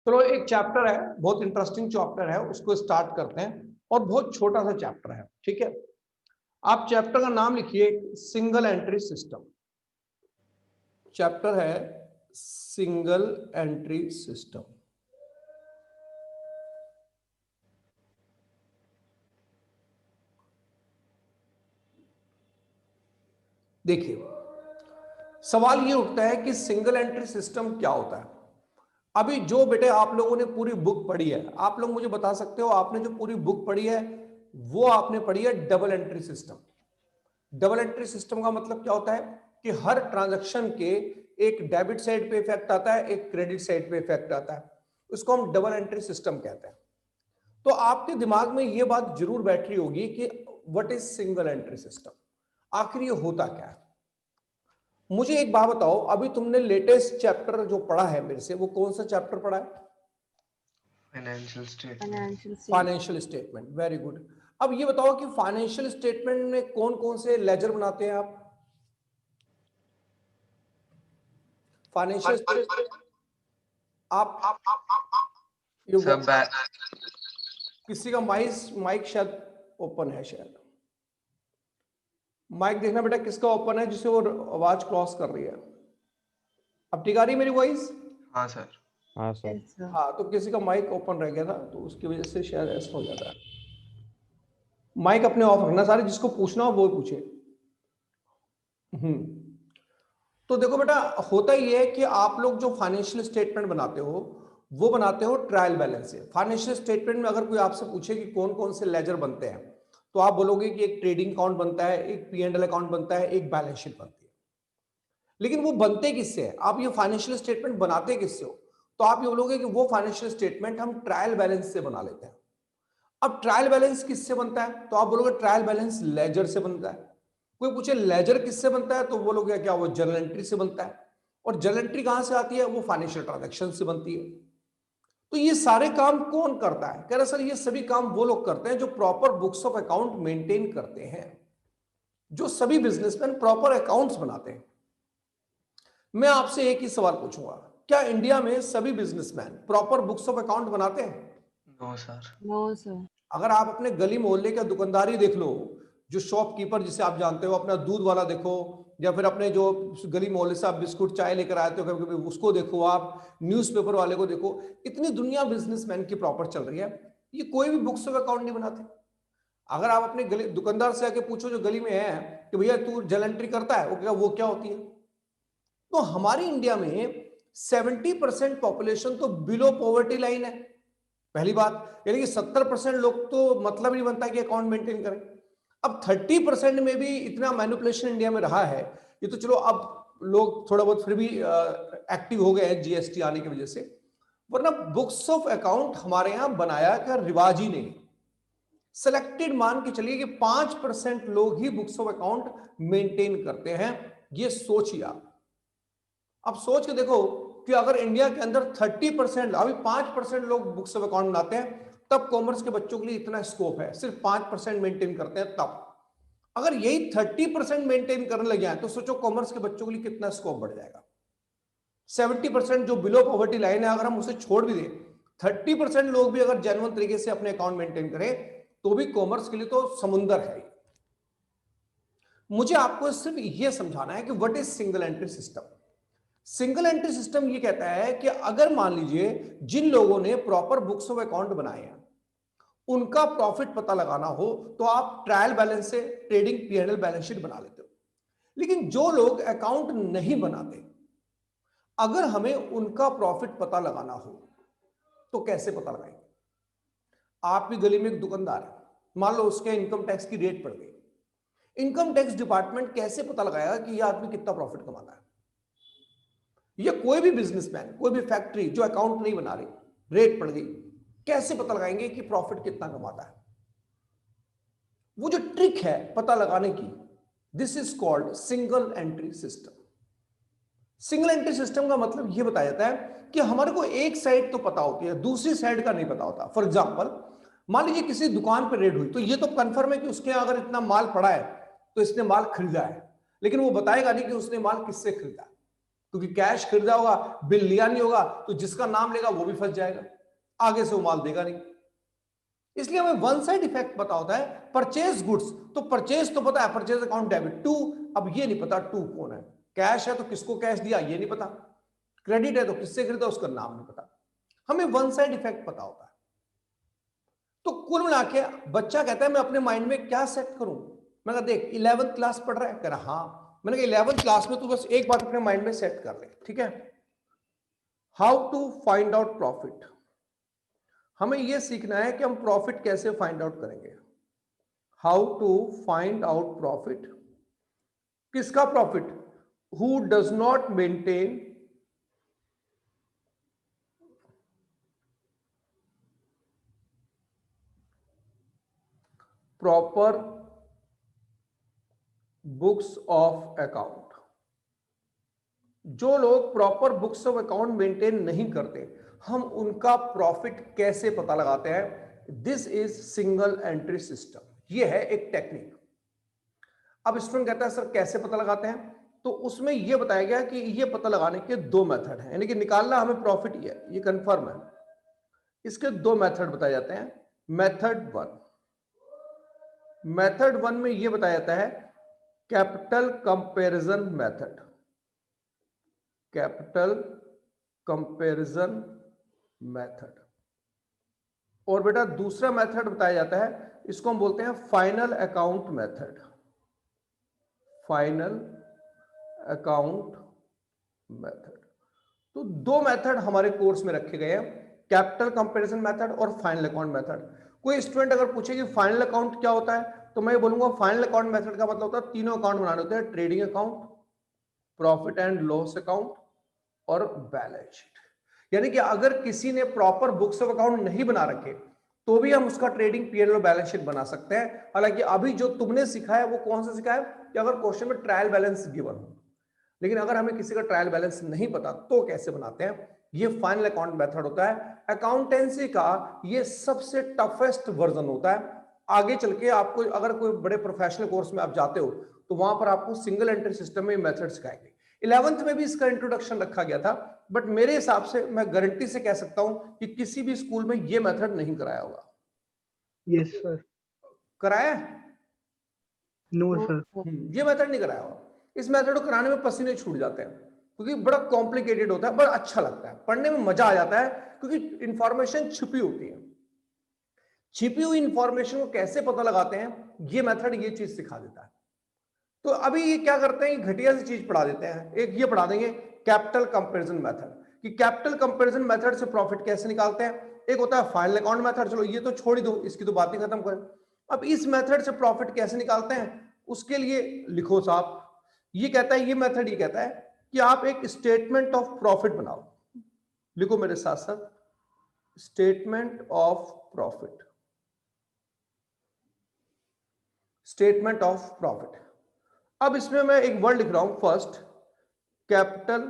चलो एक चैप्टर है, बहुत इंटरेस्टिंग चैप्टर है, उसको स्टार्ट करते हैं। और बहुत छोटा सा चैप्टर है, ठीक है। आप चैप्टर का नाम लिखिए सिंगल एंट्री सिस्टम। चैप्टर है सिंगल एंट्री सिस्टम। देखिए, सवाल ये उठता है कि सिंगल एंट्री सिस्टम क्या होता है। अभी जो बेटे आप लोगों ने पूरी बुक पढ़ी है, आप लोग मुझे बता सकते हो, आपने जो पूरी बुक पढ़ी है वो आपने पढ़ी है double entry system. Double entry system का मतलब क्या होता है कि हर ट्रांजैक्शन के एक डेबिट साइड पे इफेक्ट आता है, एक क्रेडिट साइड पे इफेक्ट आता है। उसको हम डबल एंट्री सिस्टम कहते हैं। तो आपके दिमाग में यह बात जरूर बैठ रही होगी कि what is single entry system, आखिर ये होता क्या है। मुझे एक बात बताओ, अभी तुमने लेटेस्ट चैप्टर जो पढ़ा है मेरे से, वो कौन सा चैप्टर पढ़ा है? Financial statement. Very good. अब ये बताओ कि फाइनेंशियल स्टेटमेंट में कौन कौन से लेजर बनाते हैं आप? फाइनेंशियल स्टेटमेंट आप किसी का माइक शायद ओपन है, शायद माइक देखना बेटा किसका ओपन है, जिससे वो आवाज क्रॉस कर रही है। अब ठीक आ रही है मेरी वॉइस? हाँ सर। हाँ सर। हाँ, तो किसी का माइक ओपन रह गया था तो उसकी वजह से शायद ऐसा हो जाता है। माइक अपने ऑफ रखना, सारे जिसको पूछना हो वो पूछे। तो देखो बेटा, होता ही है कि आप लोग जो फाइनेंशियल स्टेटमेंट बनाते हो वो बनाते हो ट्रायल बैलेंस से। फाइनेंशियल स्टेटमेंट में अगर कोई आपसे पूछे कि कौन कौन से लेजर बनते हैं, तो आप बोलोगे कि एक ट्रेडिंग अकाउंट बनता है, एक P&L अकाउंट बनता है, एक बैलेंस शीट बनती है। लेकिन वो बनते किससे हैं? आप ये फाइनेंशियल स्टेटमेंट बनाते किससे हो? तो आप ये बोलोगे कि वो फाइनेंशियल स्टेटमेंट हम ट्रायल बैलेंस से बना लेते हैं। अब ट्रायल बैलेंस किससे बनता है? तो आप बोलोगे ट्रायल बैलेंस लेजर से बनता है। कोई पूछे लेजर किससे बनता है, तो बोलोगे क्या वो जर्नल एंट्री से बनता है। और जर्नल एंट्री कहां से आती है? वो फाइनेंशियल ट्रांजैक्शन से बनती है। तो ये सारे काम कौन करता है? कह रहे सर ये सभी काम वो लोग करते हैं जो proper books of account maintain करते हैं, जो सभी बिजनेसमैन प्रॉपर अकाउंट्स बनाते हैं। मैं आपसे एक ही सवाल पूछूंगा, क्या इंडिया में सभी businessman proper books of account बनाते हैं? No sir. No sir. अगर आप अपने गली मोहल्ले का दुकानदारी देख लो, जो शॉपकीपर जिसे आप जानते हो, अपना दूध वाला देखो, या फिर अपने जो गली मोहल्ले से आप बिस्कुट चाय लेकर आते हो कभी कभी, उसको देखो, आप न्यूज़पेपर वाले को देखो, इतनी दुनिया बिजनेसमैन की प्रॉपर चल रही है, ये कोई भी बुक्स ऑफ अकाउंट नहीं बनाते। अगर आप अपने गली दुकानदार से आके पूछो जो गली में है कि भैया तू जर्नल एंट्री करता है, वो क्या होती है? तो हमारी इंडिया में 70% पॉपुलेशन तो बिलो पॉवर्टी लाइन है, पहली बात। यानी कि 70% लोग तो मतलब नहीं बनता कि अकाउंट मेंटेन करें। अब 30% में भी इतना मैनिपुलेशन इंडिया में रहा है, ये तो चलो अब लोग थोड़ा बहुत फिर भी एक्टिव हो गए हैं जीएसटी आने की वजह से, वरना बुक्स ऑफ अकाउंट हमारे यहां बनाया का रिवाज ही नहीं। सिलेक्टेड मान के चलिए कि 5% लोग ही बुक्स ऑफ अकाउंट मेंटेन करते हैं। ये सोचिए आप। अब सोच के देखो कि अगर इंडिया के अंदर 30%, अभी 5% लोग बुक्स ऑफ अकाउंट बनाते हैं, तब कॉमर्स के बच्चों के लिए इतना स्कोप है, सिर्फ 5% मेंटेन करते हैं। तब अगर यही 30% मेंटेन करने लगे हैं, तो सोचो कॉमर्स के बच्चों के लिए कितना स्कोप बढ़ जाएगा। 70% जो बिलो पॉवर्टी लाइन है, अगर हम उसे छोड़ भी दें, 30% लोग भी अगर जेन्युइन तरीके से अपने अकाउंट मेंटेन करें, तो भी कॉमर्स के लिए तो समुंदर है। मुझे आपको सिर्फ यह समझाना है कि what is single entry system. Single entry system ये कहता है कि अगर मान लीजिए जिन लोगों ने प्रॉपर बुक्स ऑफ अकाउंट बनाए हैं, उनका प्रॉफिट पता लगाना हो, तो आप ट्रायल बैलेंस से ट्रेडिंग P&L बैलेंस शीट बना लेते हो। लेकिन जो लोग अकाउंट नहीं बनाते, अगर हमें उनका प्रॉफिट पता लगाना हो तो कैसे पता लगाएंगे? आपकी गली में एक दुकानदार है, मान लो उसके इनकम टैक्स की रेट पड़ गई, इनकम टैक्स डिपार्टमेंट कैसे पता लगाएगा कि यह आदमी कितना प्रॉफिट कमाता है? या कोई भी बिजनेसमैन, कोई भी फैक्ट्री जो अकाउंट नहीं बना रही, रेट पड़ गई, कैसे पता लगाएंगे कि प्रॉफिट कितना कमाता है? वो जो ट्रिक है पता लगाने की, this is called single entry system. Single entry system का मतलब यह बताया जाता है कि हमारे को एक साइड तो पता होती है, दूसरी साइड का नहीं पता होता। फॉर एग्जाम्पल, मान लीजिए किसी दुकान पर रेड हुई, तो यह तो कंफर्म है कि उसके अगर इतना माल पड़ा है तो इसने माल खरीदा है, लेकिन वो बताएगा नहीं कि उसने माल किससे खरीदा। क्योंकि कैश खरीदा होगा, बिल लिया नहीं होगा, तो जिसका नाम लेगा वो भी फंस जाएगा, आगे से वो माल देगा नहीं। इसलिए हमें वन साइड इफेक्ट पता होता है। परचेज गुड्स, तो परचेज तो पता है, परचेज अकाउंट डेबिट टू, अब ये नहीं पता टू कौन है। कैश है तो किसको कैश दिया ये नहीं पता, क्रेडिट है तो किससे खरीदा उसका नाम नहीं पता। हमें वन साइड इफेक्ट पता होता है। तो कुल मिला के बच्चा कहता है मैं अपने माइंड में क्या सेट करूं। मैं कहा देख 11th क्लास पढ़ रहा है, कह रहा हाँ। मैंने कहा 11th क्लास में तू बस एक बात अपने माइंड में सेट कर ले, ठीक है। How to find out profit. हमें यह सीखना है कि हम प्रॉफिट कैसे फाइंड आउट करेंगे। How to find out profit. किसका profit? Who does not maintain proper books of account. जो लोग proper books of account maintain नहीं करते, हम उनका प्रॉफिट कैसे पता लगाते हैं? This is single entry system. ये है एक टेक्निक। अब स्टूडेंट कहता है सर कैसे पता लगाते हैं? तो उसमें यह बताया गया कि यह पता लगाने के दो मेथड हैं, यानी कि निकालना हमें प्रॉफिट ये कंफर्म है। इसके दो मेथड बताए जाते हैं। मेथड वन में यह बताया जाता है capital comparison method. Capital comparison method. और बेटा दूसरा मेथड बताया जाता है, इसको हम बोलते हैं final account method. Final account method. तो दो मेथड हमारे कोर्स में रखे गए हैं, कैपिटल कंपैरिजन मेथड और फाइनल अकाउंट मेथड। कोई स्टूडेंट अगर पूछे कि फाइनल अकाउंट क्या होता है, तो मैं बोलूंगा फाइनल अकाउंट मेथड का मतलब होता है तीनों अकाउंट बनाने होते हैं, trading account, profit and loss account और बैलेंस शीट। यानी कि अगर किसी ने प्रॉपर बुक्स ऑफ अकाउंट नहीं बना रखे तो भी हम उसका ट्रेडिंग पीएल और बैलेंस शीट बना सकते हैं। हालांकि अभी जो तुमने सीखा है वो कौन सा सीखा है कि अगर क्वेश्चन में ट्रायल बैलेंस गिवन हो, लेकिन अगर हमें किसी का ट्रायल बैलेंस नहीं पता तो कैसे बनाते हैं, ये फाइनल अकाउंट मेथड होता है। अकाउंटेंसी का ये सबसे टफेस्ट वर्जन होता है। आगे चल के आपको अगर कोई बड़े प्रोफेशनल कोर्स में आप जाते हो तो वहां पर आपको सिंगल एंट्री सिस्टम में मेथड सिखाएंगे। 11th में भी इसका इंट्रोडक्शन रखा गया था, बट मेरे हिसाब से मैं गारंटी से कह सकता हूं कि किसी भी स्कूल में ये मेथड नहीं कराया होगा। Yes sir. कराया? No sir. ये मेथड नहीं कराया होगा। इस मेथड को कराने में पसीने छूट जाते हैं क्योंकि बड़ा कॉम्प्लिकेटेड होता है, बड़ा अच्छा लगता है, पढ़ने में मजा आ जाता है क्योंकि इंफॉर्मेशन छिपी होती है। छिपी हुई इंफॉर्मेशन को कैसे पता लगाते हैं, ये मेथड ये चीज सिखा देता है। तो अभी ये क्या करते हैं, घटिया सी चीज पढ़ा देते हैं। एक ये पढ़ा देंगे कैपिटल कंपैरिजन मेथड, कि कैपिटल कंपैरिजन मेथड से प्रॉफिट कैसे निकालते हैं। एक होता है फाइनल अकाउंट मेथड, चलो ये तो छोड़ ही दो, इसकी तो बात ही खत्म करें। अब इस मेथड से प्रॉफिट कैसे निकालते हैं उसके लिए लिखो साहब। ये कहता है, ये मेथड ये कहता है कि आप एक स्टेटमेंट ऑफ प्रॉफिट बनाओ। लिखो मेरे साथ साथ, statement of profit. Statement of profit. अब इसमें मैं एक वर्ड लिख रहा हूं, first capital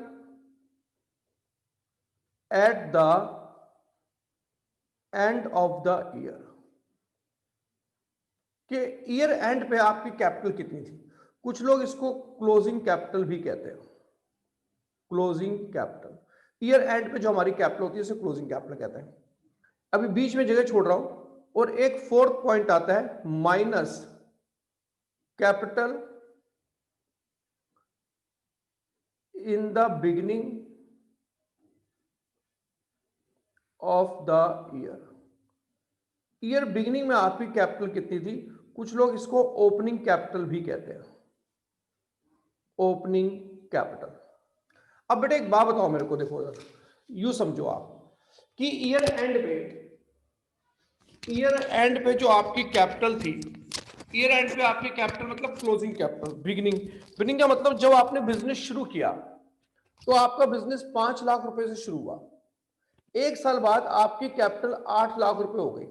at the end of the year, कि ईयर एंड पे आपकी कैपिटल कितनी थी। कुछ लोग इसको क्लोजिंग कैपिटल भी कहते हैं। क्लोजिंग कैपिटल, ईयर एंड पे जो हमारी कैपिटल होती है उसे क्लोजिंग कैपिटल कहते हैं। अभी बीच में जगह छोड़ रहा हूं, और एक फोर्थ पॉइंट आता है minus capital in the beginning of the year. Year beginning में आपकी कैपिटल कितनी थी, कुछ लोग इसको ओपनिंग कैपिटल भी कहते हैं। Opening capital. अब बेटे एक बात बताओ मेरे को, देखो यू समझो आप कि ईयर एंड पे जो आपकी कैपिटल थी, ईयर एंड पे आपकी कैपिटल मतलब क्लोजिंग कैपिटल, बिगिनिंग का मतलब जब आपने बिजनेस शुरू किया तो आपका बिजनेस 5 लाख रुपए से शुरू हुआ, एक साल बाद आपकी कैपिटल 8 लाख रुपए हो गई।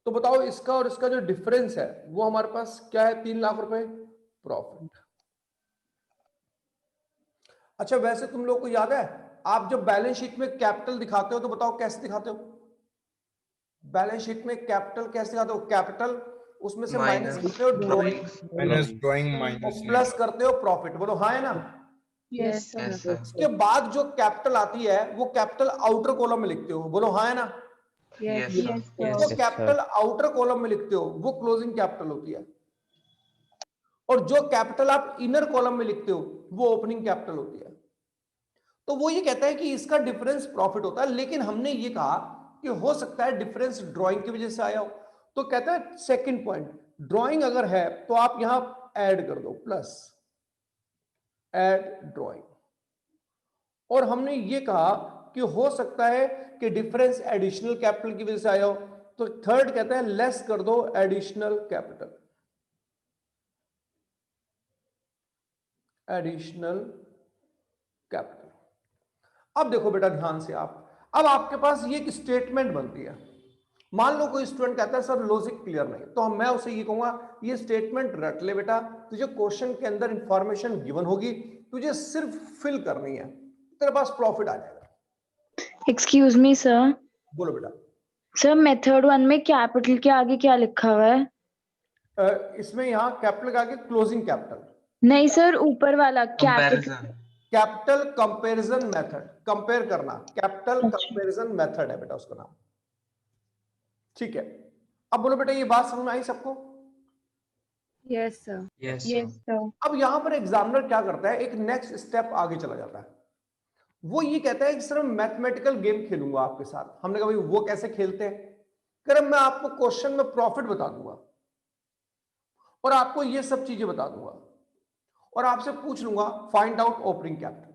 तो बताओ इसका और इसका जो डिफरेंस है वो हमारे पास क्या है, 3 लाख रुपए प्रॉफिट। अच्छा वैसे तुम लोग को याद है, आप जब बैलेंस शीट में कैपिटल दिखाते हो तो बताओ कैसे दिखाते हो? बैलेंस शीट में कैपिटल कैसे दिखाते हो? कैपिटल उसमें से माइनस करते हो, माइनस ड्राइंग माइनस प्लस करते हो प्रॉफिट। बोलो हाँ है ना? Yes, sir. Yes, sir. उसके बाद जो कैपिटल आती है वो कैपिटल आउटर कॉलम में लिखते हो, बोलो हाँ है ना। Yes, Yes, sir. sir. Yes, जो sir. कैपिटल आउटर कॉलम में लिखते हो वो क्लोजिंग कैपिटल होती है, और जो कैपिटल आप इनर कॉलम में लिखते हो वो ओपनिंग कैपिटल होती है। तो वो ये कहता है कि इसका डिफरेंस प्रॉफिट होता है, लेकिन हमने ये कहा कि हो सकता है डिफरेंस ड्राइंग की वजह से आया हो। तो कहता है सेकंड पॉइंट, ड्राइंग अगर है तो आप यहां ऐड कर दो, प्लस ऐड ड्राइंग। और हमने ये कहा कि हो सकता है कि डिफरेंस एडिशनल कैपिटल की वजह से आया हो, तो थर्ड कहता है लेस कर दो एडिशनल कैपिटल, एडिशनल कैपिटल। अब देखो बेटा ध्यान से, आप अब आपके पास ये एक स्टेटमेंट बनती है। मान लो कोई स्टूडेंट कहता है सर लॉजिक क्लियर नहीं, तो मैं उसे ये कहूंगा ये स्टेटमेंट रट ले बेटा, तुझे क्वेश्चन के अंदर इंफॉर्मेशन गिवन होगी, तुझे सिर्फ फिल करनी है, तेरे पास प्रॉफिट आ जाएगा। Excuse me, sir. बोलो बेटा। सर मेथड 1 में कैपिटल के आगे क्या लिखा हुआ है? इसमें यहाँ कैपिटल का आगे क्लोजिंग कैपिटल, नहीं सर, ऊपर वाला capital. Comparison. Capital comparison method, compare करना, कैपिटल अच्छा। कंपैरिजन मेथड है बेटा उसका नाम। ठीक है, अब बोलो बेटा ये बात समझ में आई सबको? Yes, sir. Yes, Yes, sir. sir. अब यहां पर एग्जामिनर क्या करता है, एक नेक्स्ट स्टेप आगे चला जाता है। वो ये कहता है कि सर मैथमेटिकल गेम खेलूंगा आपके साथ। हमने कहा भाई वो कैसे खेलते हैं? कर मैं आपको क्वेश्चन में प्रॉफिट बता दूंगा और आपको ये सब चीजें बता दूंगा और आपसे पूछ लूंगा फाइंड आउट ओपनिंग कैपिटल।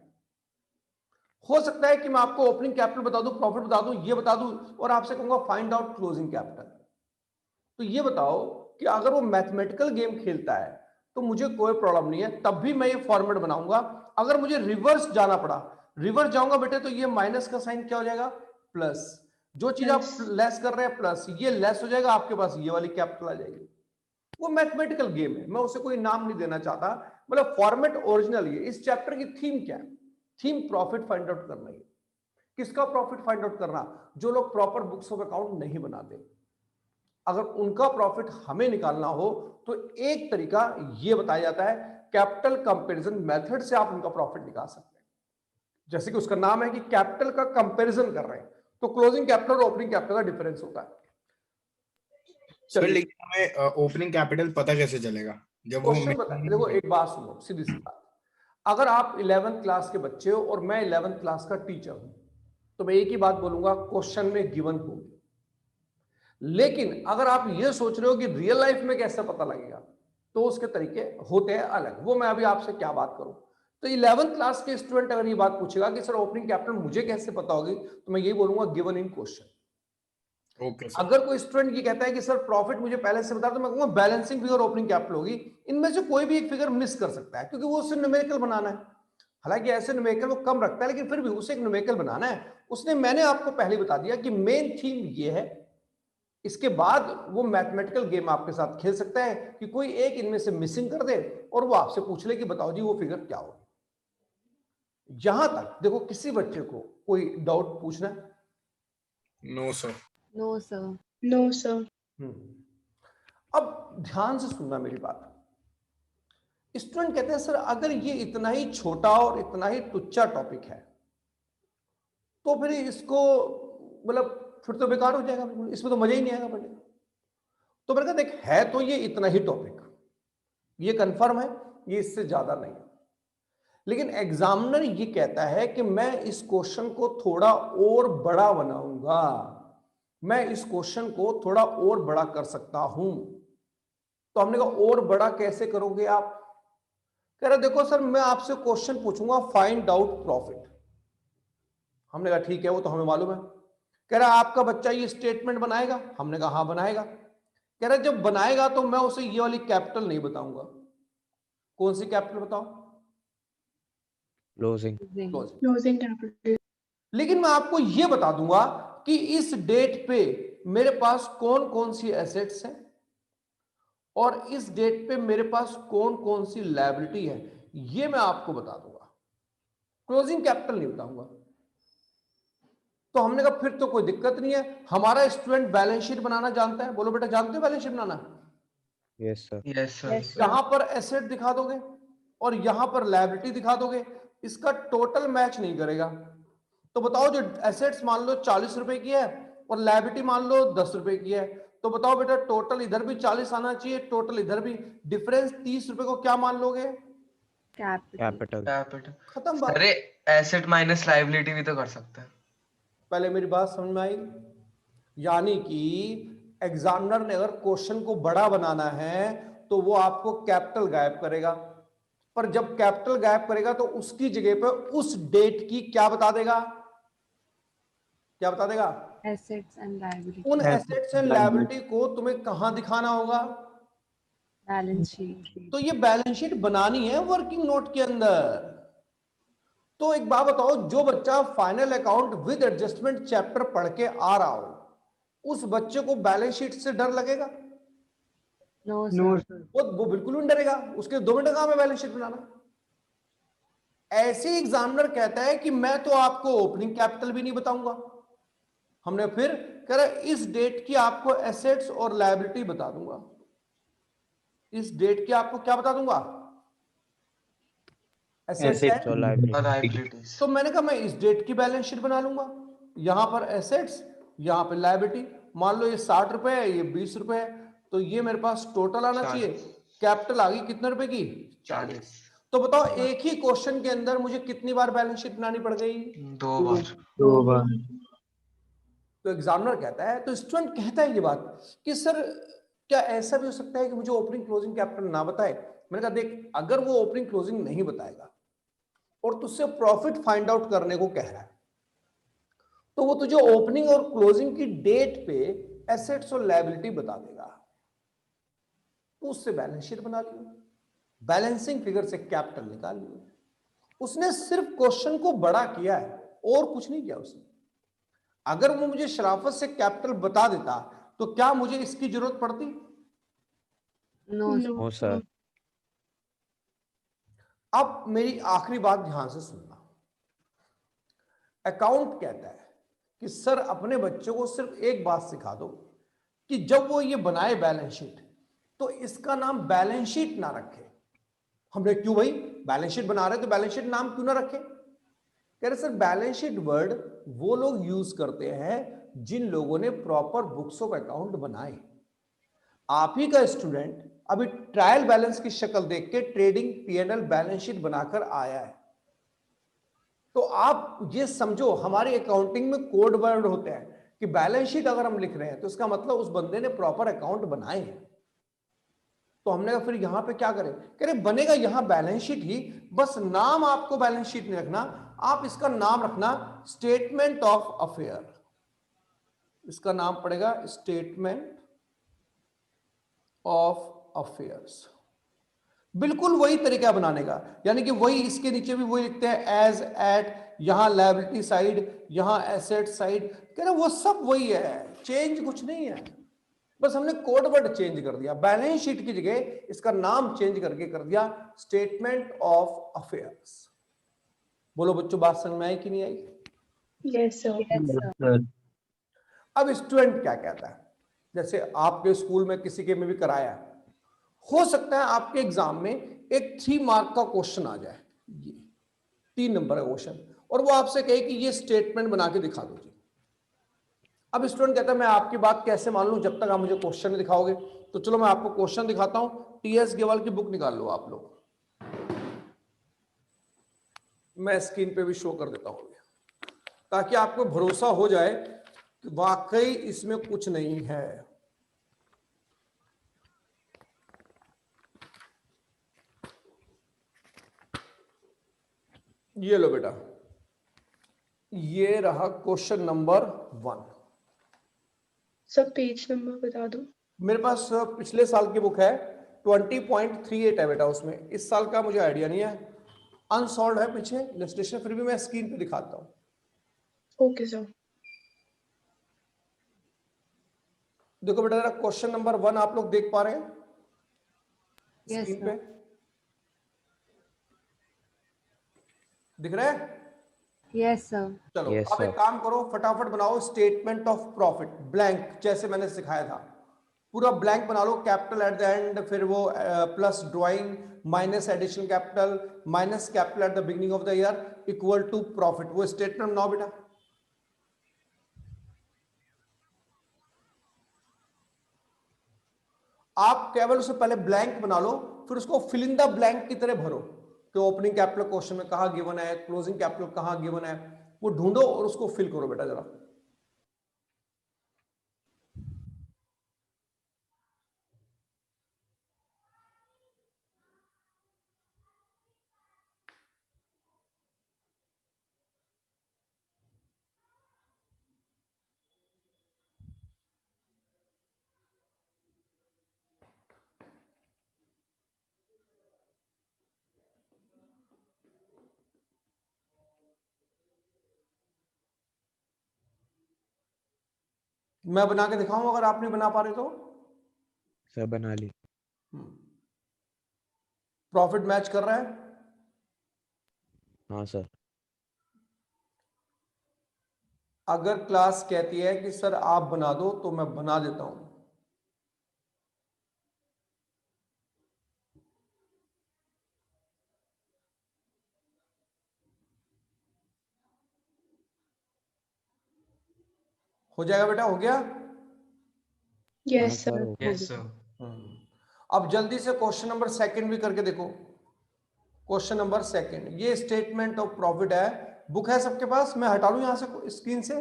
हो सकता है कि मैं आपको ओपनिंग कैपिटल बता दूं, प्रॉफिट बता दूं, ये बता दूं और आपसे कहूंगा फाइंड आउट क्लोजिंग कैपिटल। तो ये बताओ कि अगर वो मैथमेटिकल गेम खेलता है तो मुझे कोई प्रॉब्लम नहीं है, तब भी मैं ये फॉर्मेट बनाऊंगा। अगर मुझे रिवर्स जाना पड़ा, रिवर्स जाऊंगा बेटे, तो ये माइनस का साइन क्या हो जाएगा, प्लस। जो चीज आप लेस कर रहे हैं प्लस, ये लेस हो जाएगा, आपके पास ये वाली कैपिटल आ जाएगी। वो मैथमेटिकल गेम है, मैं उसे कोई नाम नहीं देना चाहता, मतलब फॉर्मेट ओरिजिनल। ये इस चैप्टर की थीम क्या है? थीम प्रॉफिट फाइंड आउट करना है। किसका प्रॉफिट फाइंड आउट करना? जो लोग प्रॉपर बुक्स ऑफ अकाउंट नहीं बनाते, अगर उनका प्रॉफिट हमें निकालना हो तो एक तरीका ये बताया जाता है, कैपिटल कंपैरिजन मेथड से आप उनका प्रॉफिट निकाल सकते हैं। जैसे कि उसका नाम है कि कैपिटल का कंपैरिजन कर रहे हैं, तो क्लोजिंग कैपिटल और ओपनिंग कैपिटल का डिफरेंस होता है। सर लेकिन हमें ओपनिंग कैपिटल पता कैसे चलेगा जब वो क्वेश्चन बता, देखो एक बात सुनो, सीधी सी बात। अगर आप 11th क्लास के बच्चे हो और मैं 11th क्लास का टीचर हूं, तो मैं एक ही बात बोलूंगा, क्वेश्चन में गिवन होगी। लेकिन अगर आप ये सोच रहे हो कि रियल लाइफ में कैसे पता लगेगा, तो उसके तरीके होते हैं अलग। वो मैं अभी आपसे क्या बात करूं। तो 11th क्लास के स्टूडेंट अगर ये बात पूछेगा कि सर ओपनिंग कैपिटल मुझे कैसे पता होगी, तो मैं ये बोलूंगा given in question. Okay sir. अगर कोई स्टूडेंट ये कहता है कि सर प्रॉफिट मुझे पहले से बता, तो मैं कहूंगा बैलेंसिंग फिगर ओपनिंग कैपिटल होगी। इनमें से कोई भी एक फिगर मिस कर सकता है, क्योंकि वो उसे न्यूमेरिकल बनाना है। हालांकि ऐसे न्यूमेरिकल वो कम रखता है, लेकिन फिर भी उसे एक न्यूमेरिकल बनाना है। उसने, मैंने आपको पहले बता दिया कि मेन थीम ये है। इसके बाद वो मैथमेटिकल गेम आपके साथ खेल सकता है कि कोई एक इनमें से मिसिंग कर दे और वो आपसे पूछ ले कि बताओ जी वो फिगर क्या होगी। यहां तक देखो, किसी बच्चे को कोई डाउट पूछना है? No sir. No, sir. No, sir. अब ध्यान से सुनना मेरी बात। स्टूडेंट कहते हैं सर अगर ये इतना ही छोटा और इतना ही तुच्चा टॉपिक है तो फिर इसको, मतलब फिर तो बेकार हो जाएगा, बिल्कुल इसमें तो मजा ही नहीं आएगा पढ़ने का। तो मैंने कहा देख, है तो ये इतना ही टॉपिक, ये कंफर्म है, ये इससे ज्यादा नहीं है। लेकिन एग्जामिनर ये कहता है कि मैं इस क्वेश्चन को थोड़ा और बड़ा बनाऊंगा, मैं इस क्वेश्चन को थोड़ा और बड़ा कर सकता हूं। तो हमने कहा और बड़ा कैसे करोगे आप? कह रहे देखो सर मैं आपसे क्वेश्चन पूछूंगा फाइंड आउट प्रॉफिट। हमने कहा ठीक है, वो तो हमें मालूम है। कह रहा आपका बच्चा ये स्टेटमेंट बनाएगा? हमने कहा हाँ बनाएगा। कह रहा जब बनाएगा तो मैं उसे ये वाली कैपिटल नहीं बताऊंगा। कौन सी कैपिटल बताओ? Closing. क्लोजिंग। Closing capital. लेकिन मैं आपको ये बता दूंगा कि इस डेट पे मेरे पास कौन कौन सी एसेट्स हैं और इस डेट पे मेरे पास कौन कौन सी लायबिलिटी है, ये मैं आपको बता दूंगा। क्लोजिंग कैपिटल नहीं बताऊंगा। तो हमने कहा फिर तो कोई दिक्कत नहीं है, हमारा स्टूडेंट बैलेंस शीट बनाना जानता है। बोलो बेटा जानते हो बैलेंस शीट बनाना? Yes, sir. Yes sir. Yes, sir. यहां पर एसेट दिखा दोगे और यहां पर लायबिलिटी दिखा दोगे, इसका टोटल मैच नहीं करेगा। तो बताओ जो एसेट्स मान लो 40 रुपए की है और लायबिलिटी मान लो 10 रुपए की है, तो बताओ बेटा टोटल इधर भी 40 आना चाहिए, टोटल इधर भी, डिफरेंस 30 रुपए को क्या मान लोगे? कैपिटल। कैपिटल। खत्म बात। अरे एसेट माइनस लायबिलिटी भी तो कर सकते हैं। पहले मेरी बात समझ में आई? यानी कि एग्जामिनर ने अगर क्वेश्चन को बड़ा बनाना है तो वो आपको कैपिटल गायब करेगा, पर जब कैपिटल गायब करेगा तो उसकी जगह पे उस डेट की क्या बता देगा? क्या बता देगा? Assets and liability. उन एसेट्स एंड लायबिलिटी को तुम्हें कहां दिखाना होगा? Balance sheet. तो ये बैलेंस शीट बनानी है वर्किंग नोट के अंदर। तो एक बात बताओ, जो बच्चा final account with adjustment chapter पढ़ के आ रहा हो, उस बच्चे को बैलेंस शीट से डर लगेगा? No no sir. सर। वो बिल्कुल नहीं डरेगा, उसके 2 मिनट का काम है बैलेंस शीट बनाना। ऐसे एग्जामिनर कहता है कि मैं तो आपको ओपनिंग कैपिटल भी नहीं बताऊंगा, हमने फिर कह रहा इस डेट की आपको एसेट्स और लायबिलिटी बता दूंगा। इस डेट की आपको क्या बता दूंगा? एसेट्स और लायबिलिटीज। तो मैंने कहा मैं इस डेट की बैलेंस शीट बना लूंगा, यहां पर एसेट्स, यहां पर लायबिलिटी। मान लो ये 60 रुपए है, ये 20 रुपए है, तो ये मेरे पास टोटल आना चाहिए। कैपिटल आ गई कितने रुपए की? 40। तो बताओ एक ही क्वेश्चन के अंदर मुझे कितनी बार बैलेंस शीट बनानी पड़ गई? 2 बार। 2 बार। तो एग्जामिनर कहता है, तो स्टूडेंट कहता है ये बात कि सर क्या ऐसा भी हो सकता है कि मुझे ओपनिंग क्लोजिंग कैपिटल ना बताए? मैंने कहा देख, अगर वो ओपनिंग क्लोजिंग नहीं बताएगा और तुझसे प्रॉफिट फाइंड आउट करने को कह रहा है, तो वो तुझे ओपनिंग और क्लोजिंग की डेट पे एसेट्स और लायबिलिटी बता देगा, तो उससे बैलेंस शीट बना लियो, बैलेंसिंग फिगर से कैपिटल निकाल लियो। उसने सिर्फ क्वेश्चन को बड़ा किया है और कुछ नहीं किया उसने। अगर वो मुझे शराफत से कैपिटल बता देता तो क्या मुझे इसकी जरूरत पड़ती? No sir. अब मेरी आखिरी बात ध्यान से सुनना। अकाउंट कहता है कि सर अपने बच्चों को सिर्फ एक बात सिखा दो कि जब वो ये बनाए बैलेंस शीट, तो इसका नाम बैलेंस शीट ना रखे। हमने क्यों भाई, बैलेंस शीट बना रहे तो बैलेंस शीट नाम क्यों ना रखे? कह रहे सर बैलेंस शीट वर्ड वो लोग यूज करते हैं जिन लोगों ने प्रॉपर बुक्स ऑफ अकाउंट बनाए। आप ही का स्टूडेंट अभी ट्रायल बैलेंस की शक्ल देख के ट्रेडिंग पीएनएल बैलेंस शीट बनाकर आया है। तो आप ये समझो हमारी अकाउंटिंग में कोड वर्ड होते हैं कि बैलेंस शीट अगर हम लिख रहे हैं तो इसका मतलब उस बंदे ने प्रॉपर अकाउंट बनाए हैं। तो हमने कहा फिर यहां पे क्या करें? कह रहे बनेगा यहां बैलेंस शीट ही, बस नाम आपको बैलेंस शीट नहीं रखना, आप इसका नाम रखना स्टेटमेंट ऑफ अफेयर। इसका नाम पड़ेगा स्टेटमेंट ऑफ अफेयर्स। बिल्कुल वही तरीका बनाने का, यानी कि वही इसके नीचे भी वही लिखते हैं एज एट, यहां लायबिलिटी साइड, यहां एसेट साइड। कह रहे वो सब वही है, चेंज कुछ नहीं है, बस हमने कोड वर्ड चेंज कर दिया। बैलेंस शीट की जगह इसका नाम चेंज करके कर दिया स्टेटमेंट ऑफ अफेयर्स। बोलो बच्चों बात समझ में आई कि नहीं आई? Yes sir. सर। अब स्टूडेंट क्या कहता है, जैसे आपके स्कूल में किसी के में भी कराया, हो सकता है आपके एग्जाम में एक 3 मार्क का क्वेश्चन आ जाए, ये 3 नंबर का क्वेश्चन, और वो आपसे कहे कि ये स्टेटमेंट बना के दिखा दो जी। अब स्टूडेंट कहता है मैं आपकी बात कैसे मान लूं जब तक आप मुझे क्वेश्चन नहीं दिखाओगे? तो चलो मैं आपको क्वेश्चन दिखाता हूं, टीएस गेवाल की बुक निकाल लो आप लोग, मैं स्क्रीन पे भी शो कर देता हूं ताकि आपको भरोसा हो जाए कि वाकई इसमें कुछ नहीं है। ये लो बेटा, ये रहा क्वेश्चन नंबर 1। सब पेज नंबर बता दो। मेरे पास पिछले साल की बुक है, 20.38 है बेटा उसमें, इस साल का मुझे आइडिया नहीं है, अनसॉल्व है पीछे इलस्ट्रेशन, फिर भी मैं स्क्रीन पे दिखाता हूं। Okay sir. देखो बेटा जरा क्वेश्चन नंबर 1 आप लोग देख पा रहे हैं Yes, स्क्रीन sir. पे? दिख रहा है? Yes sir. चलो Yes, अब एक sir. काम करो, फटाफट बनाओ स्टेटमेंट ऑफ प्रॉफिट, ब्लैंक, जैसे मैंने सिखाया था। पूरा ब्लैंक बना लो, कैपिटल एट द एंड, फिर वो plus drawing minus additional capital minus capital at the beginning of the year equal to profit. वो स्टेटमेंट बनाओ बेटा। आप केवल उसे पहले ब्लैंक बना लो, फिर उसको फिल इन द ब्लैंक की तरह भरो कि ओपनिंग कैपिटल क्वेश्चन में कहां गिवन है, क्लोजिंग कैपिटल कहां गिवन है, वो ढूंढो और उसको फिल करो बेटा जरा। मैं बना के दिखाऊं अगर आप नहीं बना पा रहे तो? सर बना ली। प्रॉफिट मैच कर रहा है? हाँ सर। अगर क्लास कहती है कि सर आप बना दो तो मैं बना देता हूं। हो जाएगा बेटा? हो गया? Yes sir. Yes sir. अब जल्दी से क्वेश्चन नंबर सेकंड भी करके देखो। क्वेश्चन नंबर सेकंड, ये स्टेटमेंट ऑफ प्रॉफिट है, बुक है सबके पास? मैं हटा लूं यहां से स्क्रीन से?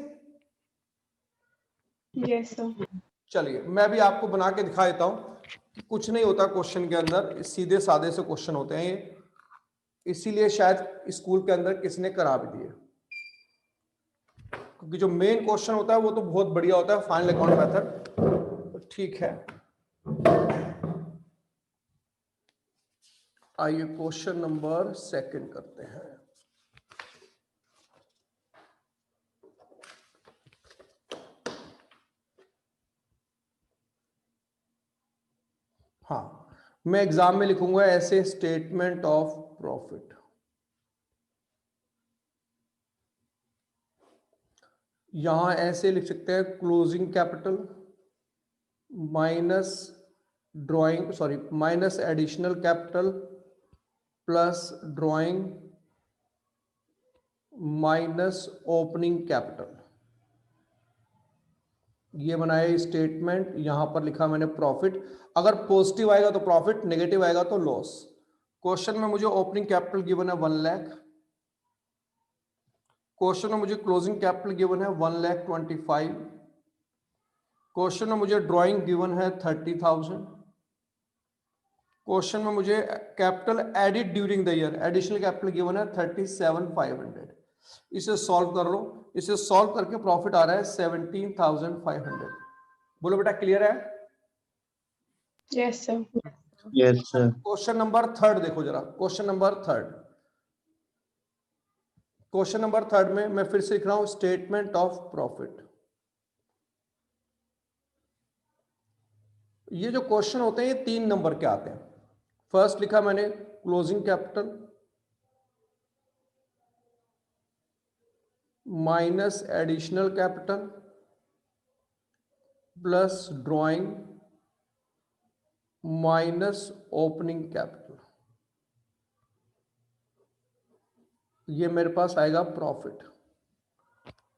Yes sir. चलिए मैं भी आपको बना के दिखा देता हूं। कुछ नहीं होता क्वेश्चन के अंदर, सीधे सादे से क्वेश्चन होते हैं ये, इसीलिए शायद स्कूल के अंदर किसी ने करा भी दिए, क्योंकि जो मेन क्वेश्चन होता है वो तो बहुत बढ़िया होता है, फाइनल अकाउंट मेथड। ठीक है, आइए क्वेश्चन नंबर सेकंड करते हैं। हाँ, मैं एग्जाम में लिखूंगा ऐसे स्टेटमेंट ऑफ प्रॉफिट। यहां ऐसे लिख सकते हैं, closing capital minus drawing, sorry minus additional capital plus drawing minus opening capital. ये बनाए स्टेटमेंट, यहां पर लिखा मैंने प्रॉफिट। अगर पॉजिटिव आएगा तो प्रॉफिट, नेगेटिव आएगा तो लॉस। क्वेश्चन में मुझे ओपनिंग कैपिटल गिवन है 1 लाख, क्वेश्चन में मुझे क्लोजिंग कैपिटल गिवन है 1,25,000, क्वेश्चन में मुझे ड्राइंग गिवन है 30,000, क्वेश्चन में मुझे capital added during the year, additional capital given है 37,500। इसे सॉल्व कर लो, इसे सॉल्व करके प्रॉफिट आ रहा है 17,500। बोलो बेटा क्लियर है? Yes sir. Yes sir. Question number third देखो जरा, question number third. Question number third में मैं फिर से लिख रहा हूं स्टेटमेंट ऑफ प्रॉफिट। ये जो क्वेश्चन होते हैं ये 3 नंबर के आते हैं। फर्स्ट लिखा मैंने closing capital minus additional capital plus drawing minus opening capital, ये मेरे पास आएगा प्रॉफिट।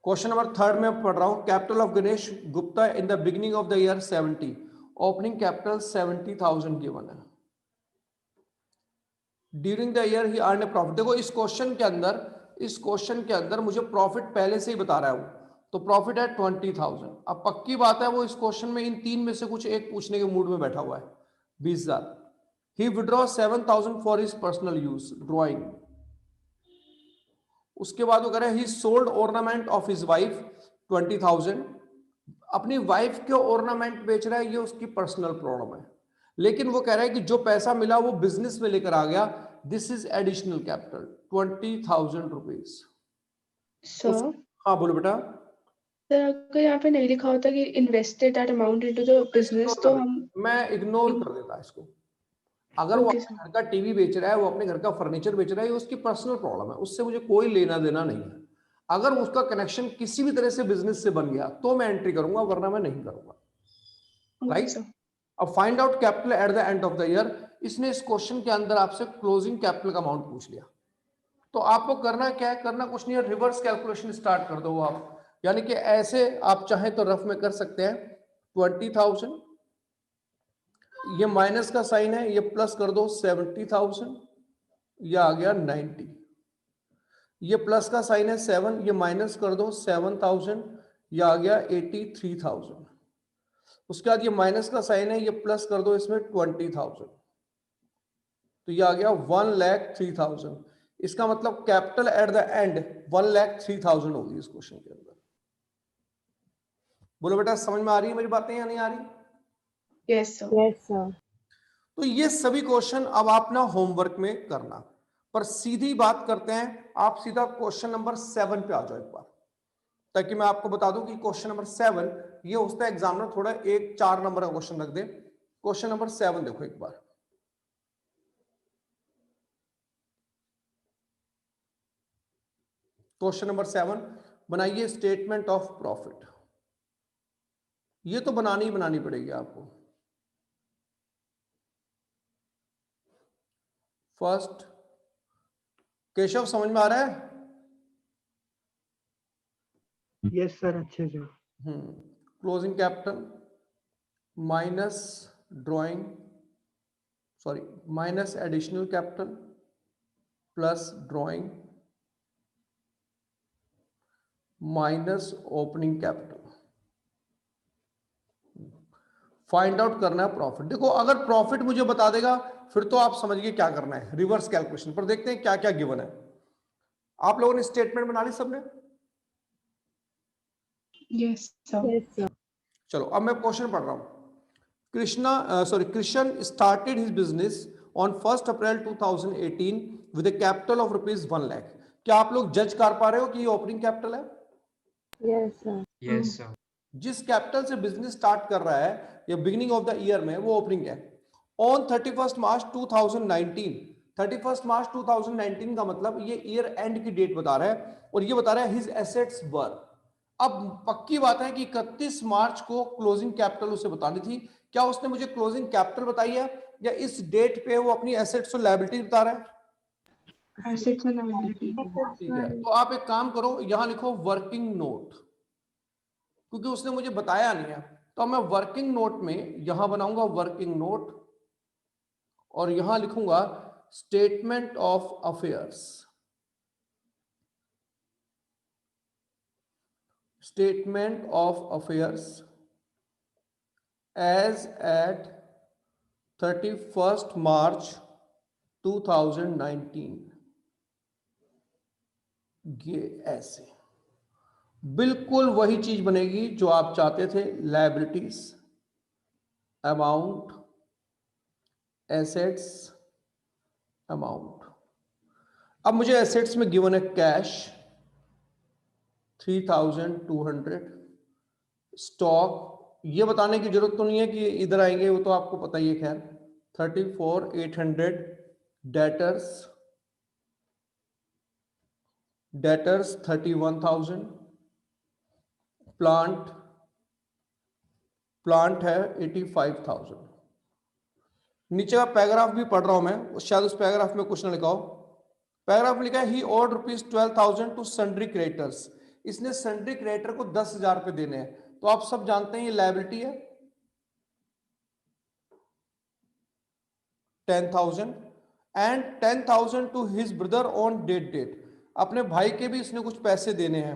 क्वेश्चन नंबर थर्ड में पढ़ रहा हूं, capital of Ganesh Gupta in the beginning of the year 70, opening capital 70,000 given है, during the year he earn a profit. देखो इस क्वेश्चन के अंदर मुझे प्रॉफिट पहले से ही बता रहा है, तो प्रॉफिट है 20,000। अब पक्की बात है वो इस क्वेश्चन में इन 3 में से कुछ एक पूछने के मूड में बैठा हुआ है। 20,000, he withdraw 7,000 for his personal use, drawing. उसके बाद वो कह रहा है he sold ornament of his wife 20,000, अपनी वाइफ के ऑर्नामेंट बेच रहा है, ये उसकी पर्सनल प्रॉब्लम है। लेकिन वो कह रहा है कि जो पैसा मिला वो बिजनेस में लेकर आ गया, this is additional capital 20,000 rupees. Sir हाँ बोलो बेटा। सर अगर यहाँ पे नहीं लिखा होता कि invested that amount into the business तो हम, मैं इग्नोर कर देता इसको। अगर वो Okay, अपने घर का टीवी बेच रहा है, वो अपने घर का फर्नीचर बेच रहा है, ये उसकी पर्सनल प्रॉब्लम है, उससे मुझे कोई लेना देना नहीं है। अगर उसका कनेक्शन किसी भी तरह से बिजनेस से बन गया तो मैं एंट्री करूंगा, वरना मैं नहीं करूंगा। Okay, right? sir. अब find out capital at the end of the year, इसने इस क्वेश्चन के अंदर आपसे क्लोजिंग कैपिटल का अमाउंट पूछ लिया। तो आपको करना क्या है, करना कुछ नहीं है, रिवर्स कैलकुलेशन स्टार्ट कर दो आप। यानी कि ऐसे आप चाहें तो रफ में कर सकते हैं, 20,000, ये माइनस का साइन है, ये प्लस कर दो 70,000, ये आ गया 90, ये प्लस का साइन है 7, ये माइनस कर दो 7,000, ये आ गया 83,000। उसके बाद ये माइनस का साइन है, ये प्लस कर दो इसमें 20,000, तो ये आ गया 1,03,000। इसका मतलब कैपिटल एट द एंड 1,03,000 होगी इस क्वेश्चन के अंदर। बोलो बेटा समझ में आ रही है मेरी बातें या नहीं आ रही? Yes, sir. Yes, sir. तो ये सभी क्वेश्चन अब आप ना होमवर्क में करना, पर सीधी बात करते हैं, आप सीधा क्वेश्चन नंबर 7 पे आ जाओ एक बार, ताकि मैं आपको बता दूं कि क्वेश्चन नंबर 7 ये होता है एग्जामिनर थोड़ा एक 4 नंबर का क्वेश्चन रख दे। क्वेश्चन नंबर 7 देखो एक बार, क्वेश्चन नंबर 7 बनाइए स्टेटमेंट ऑफ प्रॉफिट। ये तो बनानी पड़ेगी आपको। फर्स्ट, केशव समझ में आ रहा है? यस सर, अच्छे से। Closing capital minus drawing, sorry minus additional capital plus drawing minus opening capital, find out करना है प्रॉफिट। देखो अगर प्रॉफिट मुझे बता देगा फिर तो आप समझिए क्या करना है, रिवर्स कैलकुलेशन पर देखते हैं क्या क्या गिवन है। आप लोगों ने स्टेटमेंट बना ली सबने? Yes, sir. Yes, sir. चलो अब मैं क्वेश्चन पढ़ रहा हूं। Krishna started his business on 1 April 2018 with A capital of ₹1 lakh. क्या आप लोग जज कर पा रहे हो कि ये ओपनिंग कैपिटल है? Yes, sir. Yes sir. जिस कैपिटल से बिजनेस स्टार्ट कर रहा है या बिगिनिंग ऑफ द ईयर में, वो ओपनिंग है। ऑन 31 मार्च 2019, 31 मार्च 2019 का मतलब ये ईयर एंड की डेट बता रहा है, और ये बता रहा है हिज एसेट्स वर। अब पक्की बात है कि 31 मार्च को क्लोजिंग कैपिटल उसे बतानी थी। क्या उसने मुझे क्लोजिंग कैपिटल बताई है, या इस डेट पे वो अपनी एसेट्स और लायबिलिटी बता रहा है? Assets and liability. ठीक है, तो आप एक काम करो, यहां लिखो वर्किंग नोट, क्योंकि उसने मुझे बताया नहीं है। तो मैं वर्किंग नोट में यहां बनाऊंगा वर्किंग नोट, और यहां लिखूंगा statement of affairs, statement of affairs as at 31 March 2019। ये ऐसे बिल्कुल वही चीज बनेगी जो आप चाहते थे, लायबिलिटीज, अमाउंट, एसेट्स, अमाउंट। अब मुझे एसेट्स में गिवन है कैश 3,200, स्टॉक ये बताने की जरूरत तो नहीं है कि इधर आएंगे, वो तो आपको पता ही है। खैर 34,800, डेटर्स 31,000, प्लांट है 85,000। नीचे का पैराग्राफ भी पढ़ रहा हूं मैं, शायद उस पैराग्राफ में कुछ ना लिखा हो। पैराग्राफ लिखा है ही ओड ₹12,000 टू सन्ड्री क्रेडिटर्स। इसने सन्ड्री क्रेडिटर को 10,000 रुपए देने हैं। तो आप सब जानते हैं ये लायबिलिटी है 10,000, and 10,000 to his brother on date. अपने भाई के भी इसने कुछ पैसे देने हैं।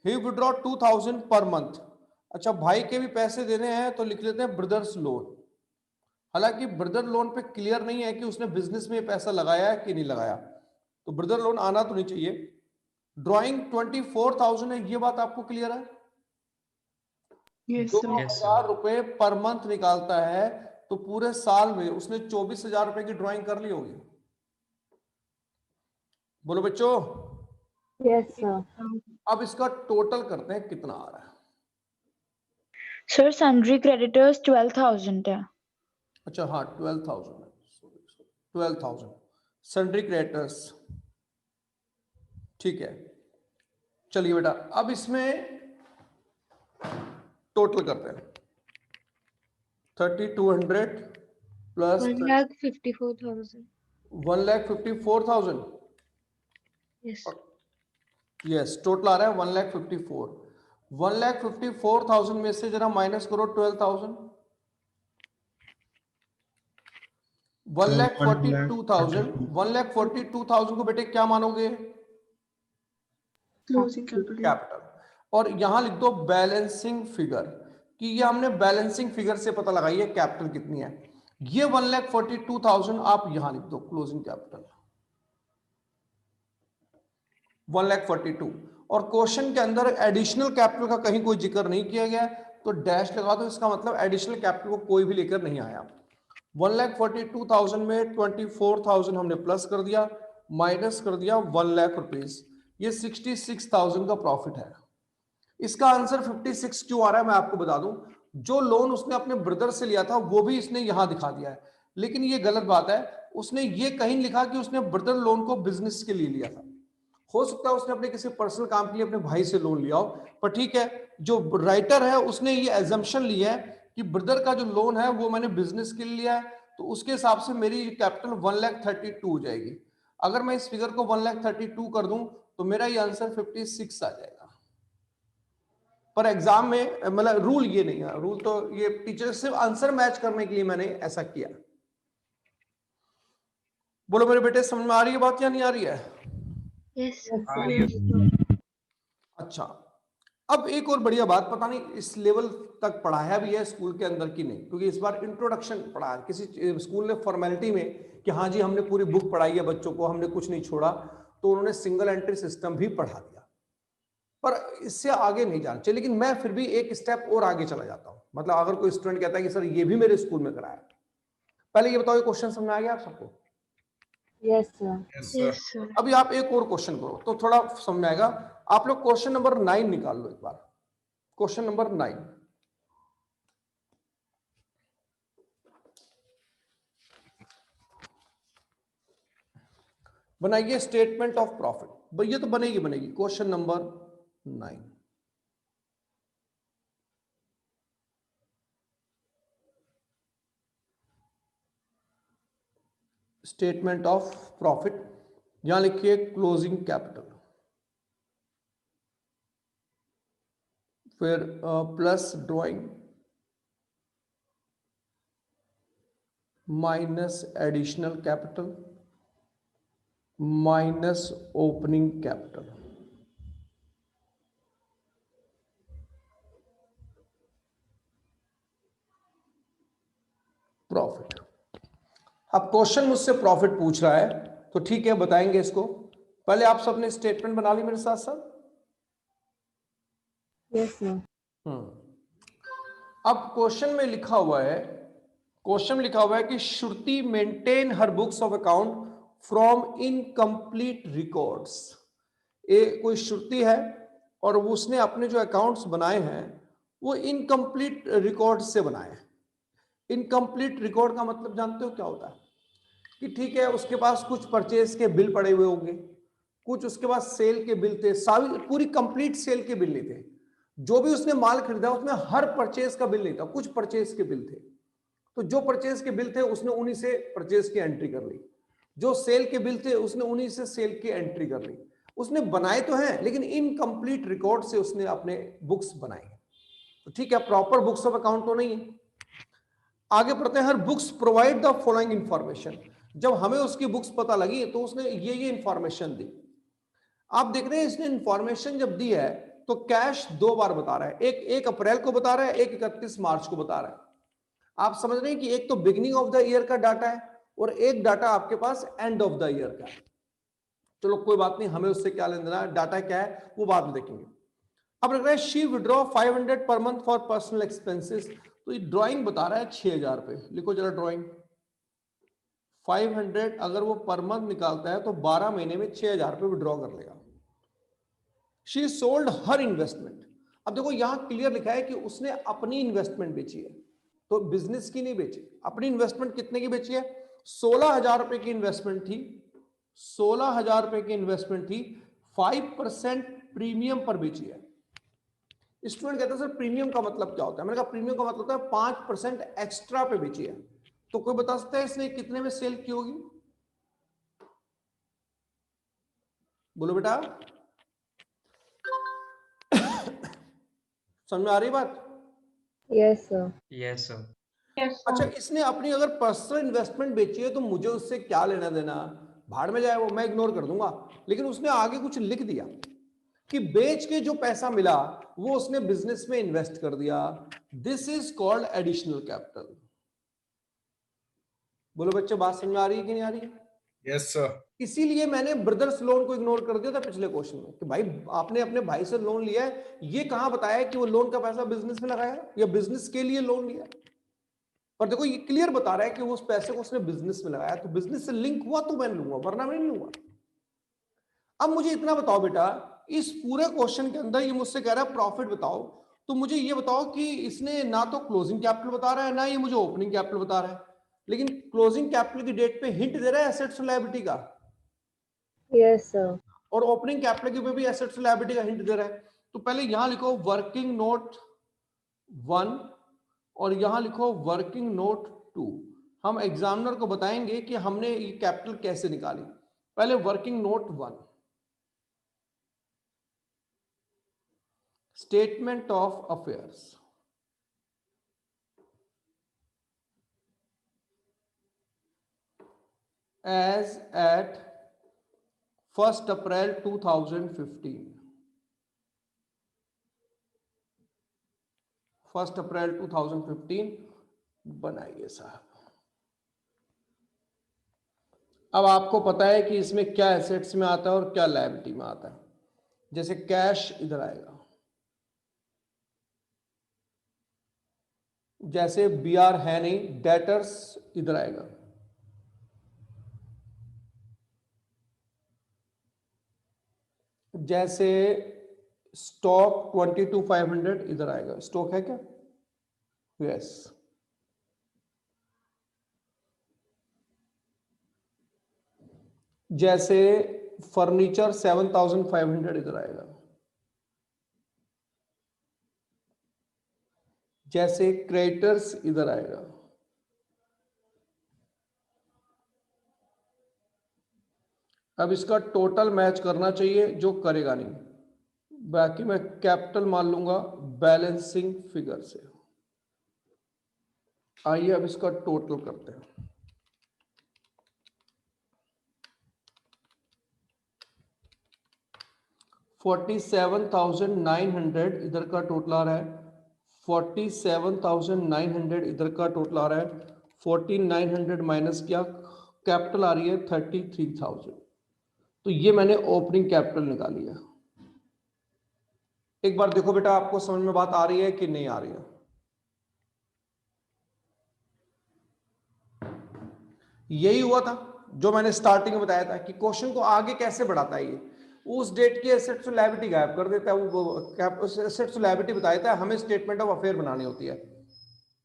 ही विड्रॉ 2,000 पर मंथ। अच्छा, भाई के भी पैसे देने हैं तो लिख लेते हैं ब्रदर्स लोन। हालांकि ब्रदर लोन पे क्लियर नहीं है कि उसने बिजनेस में पैसा लगाया है कि नहीं लगाया, तो ब्रदर लोन आना तो नहीं चाहिए। ड्राइंग 24,000 है, ये बात आपको क्लियर है? Yes, sir. 2,000 रुपए पर मंथ निकालता है, तो पूरे साल में उसने 24,000 रुपए की ड्राइंग कर ली होगी। बोलो बच्चों। Yes, sir. अब इसका टोटल करते हैं कितना आ रहा है। सर सन्ड्री क्रेडिटर्स 12,000 है। अच्छा हाँ 12,000 है, 12,000 सन्ड्री क्रेडिटर्स। ठीक है, चलिए बेटा अब इसमें टोटल करते हैं। 3200 प्लस 1,54,000. 1,54,000. Yes. यस टोटल आ रहा है 1,54,000. 1,54,000 में से जरा माइनस करो 12,000. 1,42,000. 1,42,000 को बेटे क्या मानोगे? Closing capital. कैपिटल. और यहां लिख दो बैलेंसिंग फिगर, कि ये हमने बैलेंसिंग फिगर से पता लगाई है कैपिटल कितनी है. ये 1,42,000 आप यहां लिख दो क्लोजिंग कैपिटल 1,42,000. और क्वेश्चन के अंदर एडिशनल कैपिटल का कहीं कोई जिक्र नहीं किया गया तो डैश लगा दो. इसका मतलब एडिशनल कैपिटल को कोई भी लेकर नहीं आया. 1,42,000 में 24,000 हमने प्लस कर दिया, माइनस कर दिया 1 लाख रुपीज. ये 66,000 का प्रॉफिट है. इसका आंसर 56 क्यों आ रहा है मैं आपको बता दूं. जो लोन उसने अपने ब्रदर से लिया था वो भी इसने यहां दिखा दिया है, लेकिन ये गलत बात है. उसने ये कहीं लिखा कि उसने ब्रदर लोन को बिजनेस के लिए लिया था. हो सकता है उसने अपने किसी पर्सनल काम के लिए अपने भाई से लोन लिया हो, पर ठीक है, जो राइटर है उसने ये एजम्पशन लिया है कि ब्रदर का जो लोन है वो मैंने बिजनेस के लिए लिया है, तो उसके हिसाब से मेरी कैपिटल 1,32,000 हो जाएगी. अगर मैं इस फिगर को 1,32,000 कर दूं तो मेरा ये आंसर 56 आ जाएगा. पर एग्जाम में मतलब रूल ये नहीं है. रूल तो ये टीचर सिर्फ आंसर मैच करने के लिए मैंने ऐसा किया. बोलो मेरे बेटे, समझ में आ रही है बात या नहीं आ रही है? Yes. अच्छा, अब एक और बढ़िया बात, पता नहीं इस लेवल तक पढ़ाया भी है स्कूल के अंदर की नहीं, क्योंकि इस बार इंट्रोडक्शन पढ़ाया किसी स्कूल ने फॉर्मेलिटी में कि हाँ जी हमने पूरी बुक पढ़ाई है बच्चों को, हमने कुछ नहीं छोड़ा, तो उन्होंने सिंगल एंट्री सिस्टम भी पढ़ा दिया. पर इससे आगे नहीं जाना चाहिए. लेकिन मैं फिर भी एक स्टेप और आगे चला जाता हूं. मतलब अगर कोई स्टूडेंट कहता है कि सर ये भी मेरे स्कूल में कराया, पहले ये बताओ ये क्वेश्चन समझ में आ गया आप सबको? Yes, sir. Yes, sir. अभी आप एक और क्वेश्चन करो तो थोड़ा समझ में आएगा. आप लोग क्वेश्चन नंबर 9 निकाल लो एक बार. क्वेश्चन नंबर 9 बनाइए स्टेटमेंट ऑफ प्रॉफिट. ये तो बनेगी. Question number 9 statement of profit. यहां लिखिए क्लोजिंग कैपिटल, फिर plus drawing minus additional capital minus opening capital. Profit. अब क्वेश्चन मुझसे प्रॉफिट पूछ रहा है तो ठीक है बताएंगे इसको. पहले आप सबने स्टेटमेंट बना ली मेरे साथ साथ? Yes, sir. अब क्वेश्चन में लिखा हुआ है कि Shruti maintain her books of account from incomplete records. कोई श्रुति है और वो उसने अपने जो अकाउंट्स बनाए हैं वो इनकम्प्लीट रिकॉर्ड से बनाए हैं. इनकम्प्लीट रिकॉर्ड का मतलब जानते हो क्या होता है? कि ठीक है उसके पास कुछ परचेज के बिल पड़े हुए होंगे, कुछ उसके पास सेल के बिल थे, सारी पूरी कंप्लीट सेल के बिल नहीं थे. जो भी उसने माल खरीदा उसमें हर परचेज का बिल नहीं था, कुछ परचेज के बिल थे. तो जो परचेज के बिल थे उसने उन्हीं से परचेज की एंट्री कर ली, जो सेल के बिल थे उसने उन्हीं से सेल की एंट्री कर ली. उसने बनाए तो हैं लेकिन इनकम्प्लीट रिकॉर्ड से उसने अपने बुक्स बनाए. तो ठीक है, प्रॉपर बुक्स ऑफ अकाउंट तो नहीं है. आगे पढ़ते हैं. Her books provide the following information. जब हमें उसकी बुक्स पता लगी तो उसने ये इंफॉर्मेशन दी. आप देख रहे हैं इसने इंफॉर्मेशन जब दी है तो कैश 2 बार बता रहा है. एक 1 अप्रैल को बता रहा है, एक 31 मार्च को बता रहा है. आप समझ रहे हैं कि एक तो बिगिनिंग ऑफ द ईयर का डाटा है और एक डाटा आपके पास एंड ऑफ द ईयर का है. चलो कोई बात नहीं, हमें उससे क्या लेना देना, डाटा क्या है वो बाद में देखेंगे. अब लग रहा है she withdraw 500 per month for personal expenses. तो ये ड्राइंग बता रहा है 6,000 रुपए. लिखो जरा ड्राइंग. 500 अगर वो पर मंथ निकालता है तो 12 महीने में 6,000 रुपए विड्रॉ कर लेगा. She sold her investment. अब देखो यहां क्लियर लिखा है कि उसने अपनी इन्वेस्टमेंट बेची है, तो बिजनेस की नहीं बेची. अपनी इन्वेस्टमेंट कितने की बेची है? 16,000 रुपए की इन्वेस्टमेंट थी. 16,000 रुपए की इन्वेस्टमेंट थी, 5% प्रीमियम पर बेची है. स्टूडेंट कहता है सर प्रीमियम का मतलब क्या होता है? मैंने कहा प्रीमियम का मतलब होता है 5% एक्स्ट्रा पे बेची है। तो कोई बता सकता है इसने कितने में सेल की होगी? बोलो बेटा, समझ में आ रही बात? Yes, sir. Yes sir. अच्छा, इसने अपनी अगर पर्सनल इन्वेस्टमेंट बेची है तो मुझे उससे क्या लेना देना, भाड़ में जाए वो, मैं इग्नोर कर दूंगा। लेकिन उसने आगे कुछ लिख दिया कि बेच के जो पैसा मिला वो उसने बिजनेस में इन्वेस्ट कर दिया। This is called additional capital. बोलो बच्चे, बात समझ में आ रही है कि नहीं आ रही है? Yes sir. इसीलिए मैंने ब्रदर्स लोन को इग्नोर कर दिया था पिछले क्वेश्चन में कि भाई आपने अपने भाई से लोन लिया है, ये कहां बताया कि वो लोन का पैसा बिजनेस में लगाया या बिजनेस के लिए लोन लिया? पर देखो ये क्लियर बता रहा है कि वो उस पैसे को उसने बिजनेस में लगाया, तो बिजनेस से लिंक हुआ तो मैं लूंगा, वरना मैं नहीं लूंगा। अब मुझे इतना बताओ बेटा, इस पूरे क्वेश्चन के अंदर ये मुझसे कह रहा है प्रॉफिट बताओ, तो मुझे ये बताओ कि इसने ना तो क्लोजिंग कैपिटल बता रहा है ना ये मुझे ओपनिंग कैपिटल बता रहा है, लेकिन क्लोजिंग कैपिटल की डेट पे हिंट दे रहा है एसेट्स और लायबिलिटी का, Yes, sir. और ओपनिंग कैपिटल के ऊपर भी एसेट्स और लायबिलिटी का हिंट दे रहा है। तो पहले यहां लिखो वर्किंग नोट 1 और यहां लिखो वर्किंग नोट 2। हम एग्जामिनर को बताएंगे कि हमने ये कैपिटल कैसे निकाली। पहले working note 1, statement of affairs, as at 1st April 2015, 1st April 2015 बनाइए साहब। अब आपको पता है कि इसमें क्या एसेट्स में आता है और क्या लायबिलिटी में आता है। जैसे कैश इधर आएगा, जैसे बीआर है नहीं, डेटर्स इधर आएगा, जैसे स्टॉक 22,500 इधर आएगा। स्टॉक है क्या? यस। जैसे फर्नीचर 7,500 इधर आएगा, जैसे क्रेडिटर्स इधर आएगा, अब इसका टोटल मैच करना चाहिए, जो करेगा नहीं, बाकी मैं कैपिटल मान लूंगा बैलेंसिंग फिगर से। आइए अब इसका टोटल करते हैं। $47,900 इधर का टोटल आ रहा है, 47,900 इधर का टोटल आ रहा है, 14,900 माइनस क्या कैपिटल आ रही है 33,000। तो ये मैंने ओपनिंग कैपिटल निकाली है। एक बार देखो बेटा, आपको समझ में बात आ रही है कि नहीं आ रही है? यही हुआ था जो मैंने स्टार्टिंग में बताया था कि क्वेश्चन को आगे कैसे बढ़ाता है ये। उस डेट की एसेट्स और लायबिलिटी गायब कर देता है, वो एसेट्स और लायबिलिटी बता देता है, हमें स्टेटमेंट ऑफ अफेयर बनानी होती है।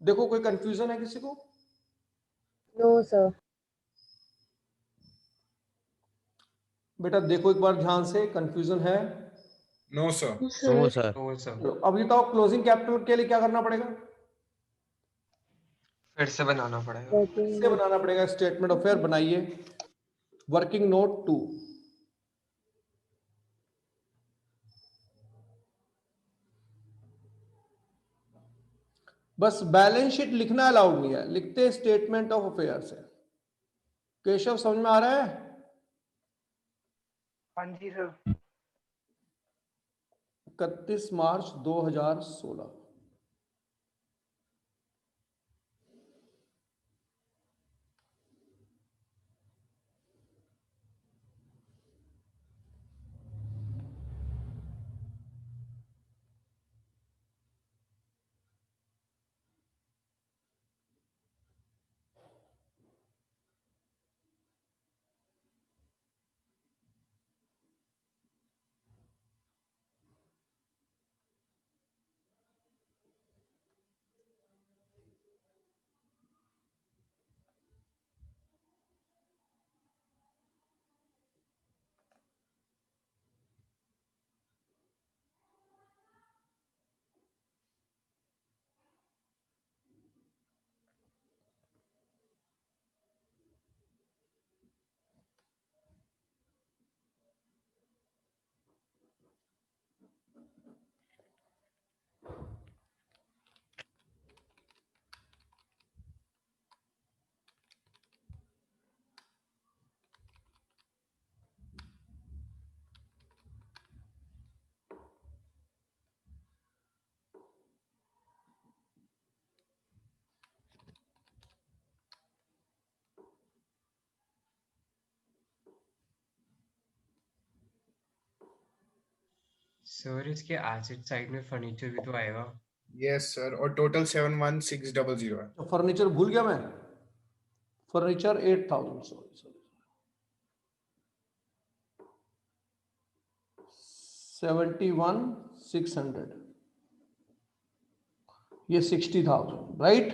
देखो कोई कंफ्यूजन है किसी को? No, sir. बेटा देखो एक बार ध्यान से, कंफ्यूजन है? No sir. नो सर सर। तो सर चलो, अब ये बताओ क्लोजिंग कैपिटल के लिए क्या करना पड़ेगा? फिर से बनाना पड़ेगा। Working इससे note. बनाना पड़ेगा स्टेटमेंट ऑफ अफेयर। बनाइए वर्किंग नोट 2। बस बैलेंस शीट लिखना अलाउड नहीं है, लिखते स्टेटमेंट ऑफ अफेयर्स है। केशव समझ में आ रहा है? हाँ जी सर। 31 मार्च 2016। सर इसके एसेट साइड में फर्नीचर भी तो आएगा। यस सर, और टोटल 71600 है। तो फर्नीचर भूल गया मैं, फर्नीचर 8000, सॉरी 71600, ये 60,000, राइट।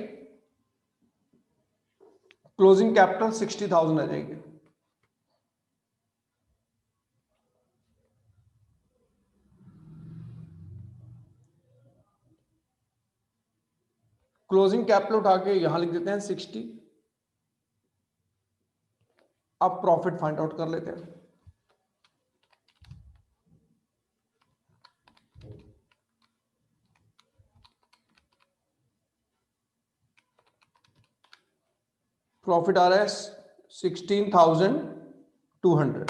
क्लोजिंग कैपिटल 60,000 आ जाएगी। क्लोजिंग कैपिटल उठा के यहां लिख देते हैं 60। अब प्रॉफिट फाइंड आउट कर लेते हैं। प्रॉफिट आ रहा है 16,200।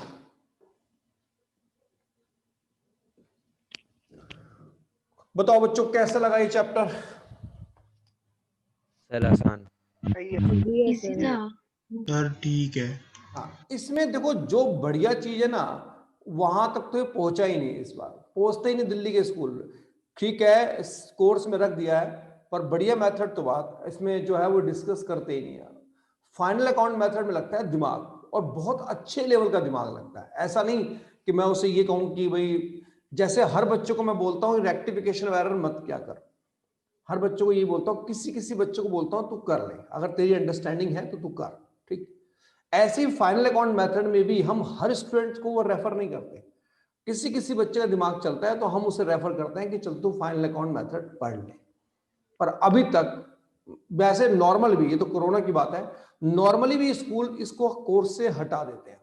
बताओ बच्चों कैसा लगा ये चैप्टर? सर आसान। Yes, इसी sir. था। सर ठीक है। हाँ, इसमें देखो जो बढ़िया चीज है ना, वहां तक तो ये पहुंचा ही नहीं, इस बार पहुंचते ही नहीं दिल्ली के स्कूल। ठीक है, इस कोर्स में रख दिया है, पर बढ़िया मेथड तो बात इसमें जो है वो डिस्कस करते ही नहीं यार। फाइनल अकाउंट मेथड में लगता है दिमाग, और बहुत अच्छे लेवल का दिमाग लगता है। ऐसा नहीं कि मैं उसे ये कहूं कि भाई, जैसे हर बच्चों को मैं बोलता हूँ रेक्टिफिकेशन एरर मत क्या कर, हर बच्चों को ये बोलता हूँ, किसी किसी बच्चों को बोलता हूँ तू कर ले, अगर तेरी अंडरस्टैंडिंग है तो तू कर, ठीक। ऐसे ही फाइनल अकाउंट मेथड में भी हम हर स्टूडेंट को वो रेफर नहीं करते, किसी किसी बच्चे का दिमाग चलता है तो हम उसे रेफर करते हैं कि चल तू फाइनल अकाउंट मेथड पढ़ ले। पर अभी तक वैसे नॉर्मल भी, ये तो कोरोना की बात है, नॉर्मली भी स्कूल इसको कोर्स से हटा देते हैं,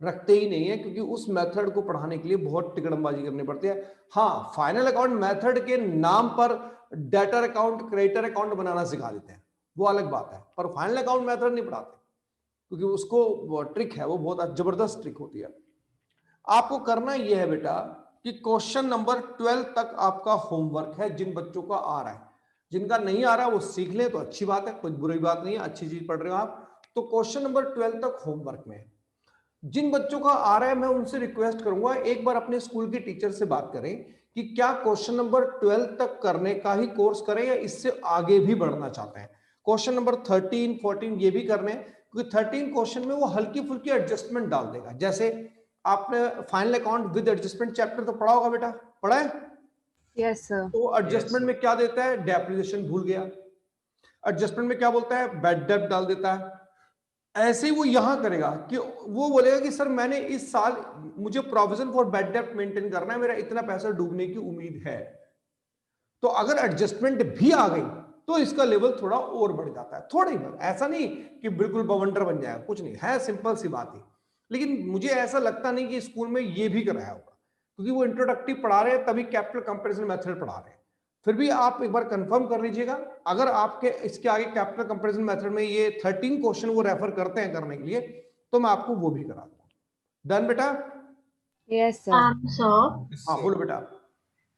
रखते ही नहीं है, क्योंकि उस मेथड को पढ़ाने के लिए बहुत टिकड़मबाजी करनी पड़ती है। हाँ, फाइनल अकाउंट मेथड के नाम पर डेटर अकाउंट, क्रेडिटर अकाउंट बनाना सिखा देते हैं, वो अलग बात है, पर फाइनल अकाउंट मेथड नहीं पढ़ाते, क्योंकि उसको ट्रिक है, वो बहुत जबरदस्त ट्रिक होती है। आपको करना यह है बेटा कि क्वेश्चन नंबर 12 तक आपका होमवर्क है, जिन बच्चों का आ रहा है, जिनका नहीं आ रहा वो सीख ले तो अच्छी बात है, कोई बुरी बात नहीं है, अच्छी चीज पढ़ रहे हो आप। तो क्वेश्चन नंबर 12 तक होमवर्क में है। जिन बच्चों का आ रहा है मैं उनसे रिक्वेस्ट करूंगा एक बार अपने स्कूल के टीचर से बात करें कि क्या क्वेश्चन नंबर 12 तक करने का ही कोर्स करें या इससे आगे भी बढ़ना चाहते हैं। क्वेश्चन नंबर 13, 14 ये भी करने, क्योंकि 13 क्वेश्चन में वो हल्की फुल्की एडजस्टमेंट डाल देगा। जैसे आपने final account with adjustment chapter तो पढ़ा होगा बेटा, पढ़ा है? Yes, sir. तो एडजस्टमेंट में क्या देता है, डेप्रिसिएशन भूल गया। एडजस्टमेंट में क्या बोलता है, बैड डेब्ट डाल देता है। ऐसे ही वो यहां करेगा कि वो बोलेगा कि सर मैंने इस साल, मुझे प्रोविजन फॉर बैड डेब्ट मेंटेन करना है, मेरा इतना पैसा डूबने की उम्मीद है। तो अगर एडजस्टमेंट भी आ गई तो इसका लेवल थोड़ा और बढ़ जाता है, थोड़ा ही बढ़, ऐसा नहीं कि बिल्कुल बवंडर बन जाएगा, कुछ नहीं है, सिंपल सी बात ही। लेकिन मुझे ऐसा लगता नहीं कि स्कूल में ये भी कराया होगा, क्योंकि वो इंट्रोडक्टिव पढ़ा रहे हैं, तभी कैपिटल कंपैरिजन मेथड पढ़ा रहे हैं। फिर भी आप एक बार कंफर्म कर लीजिएगा, अगर आपके इसके आगे कैपिटल कंपैरिजन मेथड में ये 13 क्वेश्चन वो रेफर करते हैं करने के लिए, तो मैं आपको वो भी करा दूंगा। डन बेटा? Yes, sir. सर हाँ बोलो बेटा।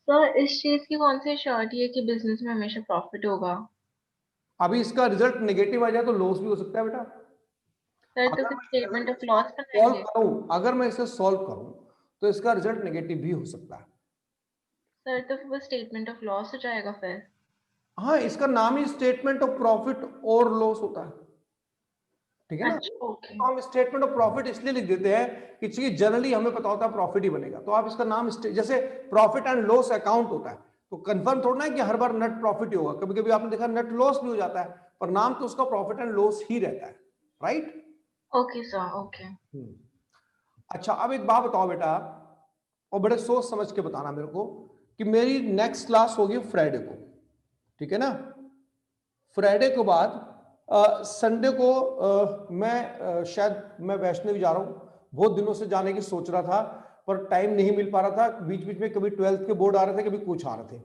सर इस चीज की कौन सी श्योरिटी है कि बिजनेस में हमेशा प्रॉफिट होगा? अभी इसका रिजल्ट नेगेटिव आ जाए तो लॉस भी हो सकता है बेटा। सर तो अगर फिर मैं स्टेटमेंट ऑफ लॉस सॉल्व बनाएंगे? करूं, अगर मैं इसे सॉल्व करूं तो इसका रिजल्ट नेगेटिव भी हो सकता है। सर तो फिर वो स्टेटमेंट ऑफ लॉस हो जाएगा फिर? हाँ, इसका नाम ही स्टेटमेंट ऑफ प्रॉफिट और लॉस होता है, ठीक है ना। अच्छा ओके। तो हम स्टेटमेंट ऑफ प्रॉफिट इसलिए लिख देते हैं कि जनरली हमें पता होता है प्रॉफिट ही बनेगा, तो आप इसका नाम जैसे प्रॉफिट एंड लॉस अकाउंट होता है, तो कंफर्म थोड़ा ना है कि हर बार नेट प्रॉफिट ही होगा, कभी कभी आपने देखा नेट लॉस भी हो जाता है, पर नाम तो उसका प्रॉफिट एंड लॉस ही रहता है, राइट। Okay sir okay. अच्छा, अब एक बात बताओ बेटा, और बड़े सोच समझ के बताना मेरे को, कि मेरी नेक्स्ट क्लास होगी फ्राइडे को, ठीक है ना। फ्राइडे के बाद संडे को शायद मैं वैष्णवी जा रहा हूँ, बहुत दिनों से जाने की सोच रहा था, पर टाइम नहीं मिल पा रहा था, बीच बीच में कभी 12th के बोर्ड आ रहे थे, कभी कुछ आ रहे थे,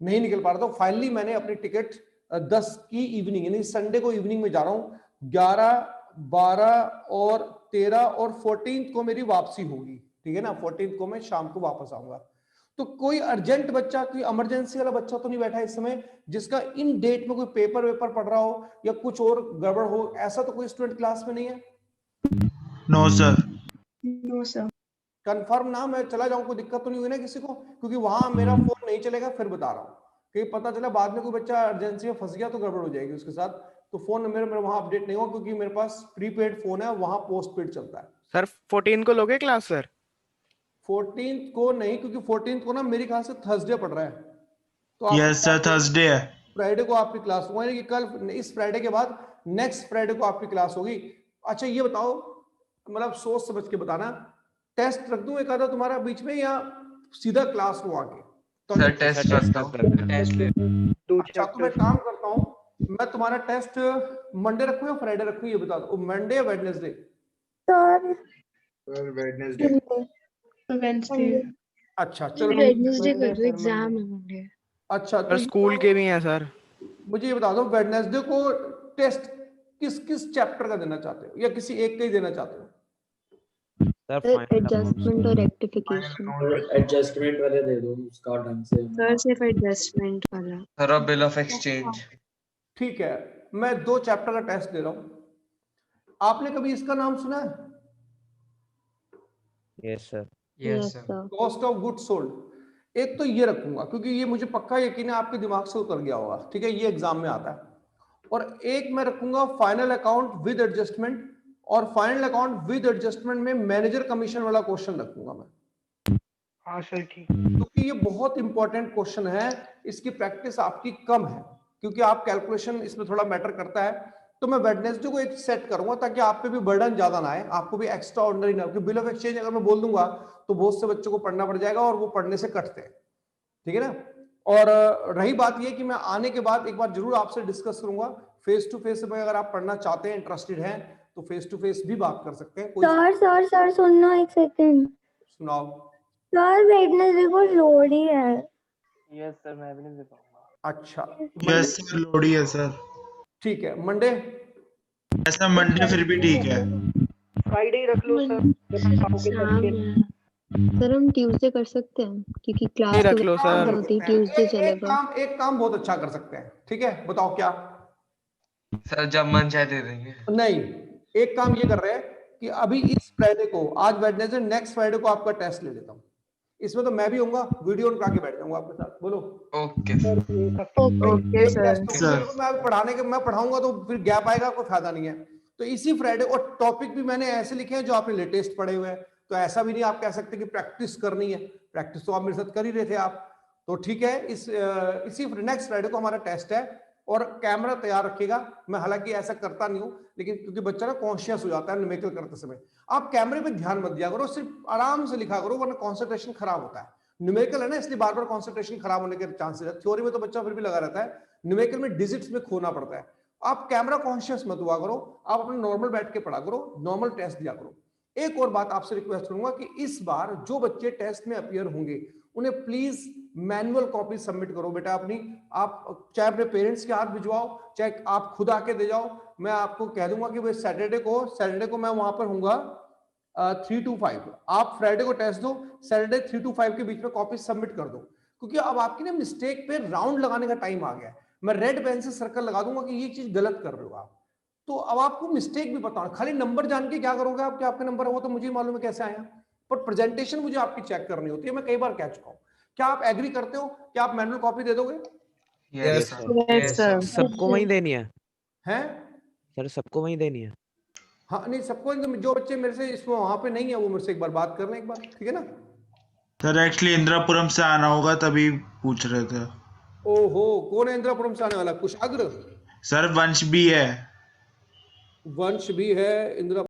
नहीं निकल पा रहा था। फाइनली मैंने अपनी टिकट 10 की इवनिंग, यानी संडे को इवनिंग में जा रहा हूँ। 11, 12 और 13 और 14 को मेरी वापसी होगी, ठीक है ना। 14 को मैं शाम को वापस आऊंगा। तो कोई अर्जेंट बच्चा, कोई इमरजेंसी वाला बच्चा तो नहीं बैठा इस समय जिसका इन डेट में कोई पेपर वेपर पढ़ रहा हो या कुछ और गड़बड़ हो, ऐसा तो कोई स्टूडेंट क्लास में नहीं है? No sir. No, sir. Confirm ना मैं चला जाऊं, कोई दिक्कत तो नहीं हुई ना किसी को? क्योंकि वहां मेरा फोन नहीं चलेगा, फिर बता रहा हूँ कि पता चला बाद में कोई बच्चा अर्जेंसी में फंस गया तो गड़बड़ हो जाएगी उसके साथ। तो फोन नंबर मेरा वहां अपडेट नहीं हुआ क्योंकि मेरे पास प्रीपेड फोन है, वहां पोस्ट पेड चलता है। सर 14 को लोगे क्लास सर? 14 को नहीं, क्योंकि 14 को ना मेरे ख्याल से थर्सडे पड़ रहा है, तो यस सर, थर्सडे है। फ्राइडे को आपकी क्लास होगी, यानी कि कल इस फ्राइडे के बाद नेक्स्ट फ्राइडे को आपकी क्लास होगी। अच्छा ये बताओ, मतलब सोच समझ के बताना, टेस्ट रख दूं एक आधा तुम्हारा बीच में या सीधा क्लास लो आके? तो सर टेस्ट रखता हूँ, टेस्ट ले। दो अच्छा तो मैं चैप्टर काम करता हूँ, मैं तुम्हारा टेस्ट मंडे रखूं या फ्राइडे रखूं ये बता दो। मंडे या वेडनेसडे? Sir Wednesday. वेंसडे। अच्छा चलो, वेडनेसडे कर दो, एग्जाम है मंडे। अच्छा सर तो स्कूल के भी हैं सर। मुझे ये बता दो, वेडनेसडे को टेस्ट किस किस चैप्टर का देना चाहते हो या किसी एक का ही देना चाहते हो? सर एडजस्टमेंट और रेक्टिफिकेशन। एडजस्टमेंट वाले दे दो उसका ढंग से। सर सिर्फ एडजस्टमेंट वाला। सर अब बिल ऑफ एक्सचेंज। ठीक है, मैं 2 चैप्टर का टेस्ट दे रहा हूं। आपने कभी इसका नाम सुना है, yes sir. Yes sir. Cost of good sold? एक तो ये रखूंगा क्योंकि ये मुझे पक्का यकीन है आपके दिमाग से उतर गया होगा, ठीक है, ये एग्जाम में आता है। और एक मैं रखूंगा फाइनल अकाउंट विद एडजस्टमेंट, और फाइनल अकाउंट विद एडजस्टमेंट में मैनेजर कमीशन वाला क्वेश्चन रखूंगा मैं, हाँ सर ठीक। क्योंकि ये बहुत इंपॉर्टेंट क्वेश्चन है, इसकी प्रैक्टिस आपकी कम है क्योंकि आप कैलकुलेशन इसमें थोड़ा मैटर करता है। तो मैं वेडनेसडे को एक सेट करूंगा ताकि आप पे भी बर्डन ज्यादा ना आए, आपको भी एक्स्ट्रा ऑर्डिनरी ना, क्योंकि बिल ऑफ एक्सचेंज अगर मैं बोल दूंगा तो बहुत से बच्चों को पढ़ना पड़ जाएगा और वो पढ़ने से कटते हैं, ठीक है ना। और रही बात ये कि मैं आने के बाद एक बार जरूर आपसे डिस्कस करूंगा फेस टू फेस में, अगर आप पढ़ना चाहते हैं, इंटरेस्टेड हैं तो फेस टू फेस भी बात कर सकते हैं। कोई सर सुनना एक सेकंड। सुनाओ। सर वेडनेसडे को लोड ही है। यस सर, मैं भी नहीं दे पाऊंगा। अच्छा यस सर, लोडी है सर। ठीक है, मंडे? ऐसा मंडे फिर भी ठीक है। फ्राइडे रख लो सर, जब आओगे तब फिर। सर हम ट्यूसडे कर सकते हैं क्योंकि क्लास रख लो सर। होती ट्यूसडे चलेगा। एक काम बहुत अच्छा कर सकते हैं, ठीक है, बताओ क्या? सर जब मन चाहे दे देंगे। नहीं, एक काम ये कर रहे हैं कि अभी इस फ्राइडे को, आज वेडनेसडे, नेक्स्ट फ्राइडे को आपका टेस्ट ले लेता हूँ। इसमें तो मैं भी होऊंगा, वीडियो ऑन करके बैठ जाऊंगा आपके साथ। बोलो ओके सर। Okay sir. मैं पढ़ाने के, मैं पढ़ाऊंगा तो फिर गैप आएगा, कोई फायदा नहीं है। तो इसी फ्राइडे, और टॉपिक भी मैंने ऐसे लिखे हैं जो आपने लेटेस्ट पढ़े हुए हैं, तो ऐसा भी नहीं आप कह सकते कि प्रैक्टिस करनी है, प्रैक्टिस तो आप मेरे साथ कर ही रहे थे आप। तो ठीक है, इसी नेक्स्ट फ्राइडे को हमारा टेस्ट है और कैमरा तैयार रखिएगा। मैं हालांकि ऐसा करता नहीं हूं, लेकिन क्योंकि बच्चा ना कॉन्शियस हो जाता है न्यूमेरिकल करते समय, आप कैमरे पे ध्यान मत दिया करो, सिर्फ आराम से लिखा करो, वरना कॉन्सेंट्रेशन खराब होता है। न्यूमेरिकल है ना, इसलिए बार बार कॉन्सेंट्रेशन खराब होने के चांसेस है। थ्योरी में तो बच्चा फिर भी लगा रहता है, न्यूमेरिकल में डिजिट्स में खोना पड़ता है। आप कैमरा कॉन्शियस मत हुआ करो, आप अपने नॉर्मल बैठ के पढ़ा करो, नॉर्मल टेस्ट दिया करो। एक और बात आपसे रिक्वेस्ट करूंगा कि इस बार जो बच्चे टेस्ट में अपीयर होंगे उन्हें प्लीज मैनुअल कॉपी सबमिट करो बेटा अपनी। आप चाहे अपने पेरेंट्स के हाथ भिजवाओ, चाहे आप खुद आके दे जाओ। मैं आपको कह दूंगा कि भाई सैटरडे को मैं वहां पर हूंगा 3 to 5। आप फ्राइडे को टेस्ट दो, सैटरडे 3 to 5 के बीच में कॉपी सबमिट कर दो, क्योंकि अब आपकी ना मिस्टेक पे राउंड लगाने का टाइम आ गया है। मैं रेड पेन से सर्कल लगा दूंगा कि ये चीज गलत कर रहे हो आप। तो अब आपको मिस्टेक भी बताओ, खाली नंबर जान के क्या करोगे आप, क्या आपके नंबर है वो तो मुझे मालूम है कैसे आया, पर प्रेजेंटेशन मुझे आपकी चेक करनी होती है। मैं कई बार कह चुका हूं। क्या आप एग्री करते हो कि आप मैनुअल कॉपी दे दोगे? Yes sir. सबको वहीं देनी है हैं? सर, सबको वहीं देनी है। हाँ नहीं, सबको, जो बच्चे मेरे से इसमें वहां पे नहीं है वो मेरे से एक बार बात कर लें एक बार, ठीक है ना। सर एक्चुअली इंदिरापुरम से आना होगा तभी पूछ रहे थे। ओहो, कौन है इंदिरापुरम से आने वाला? कुशाग्र? सर वंश भी है। वंश भी है, इंदिरा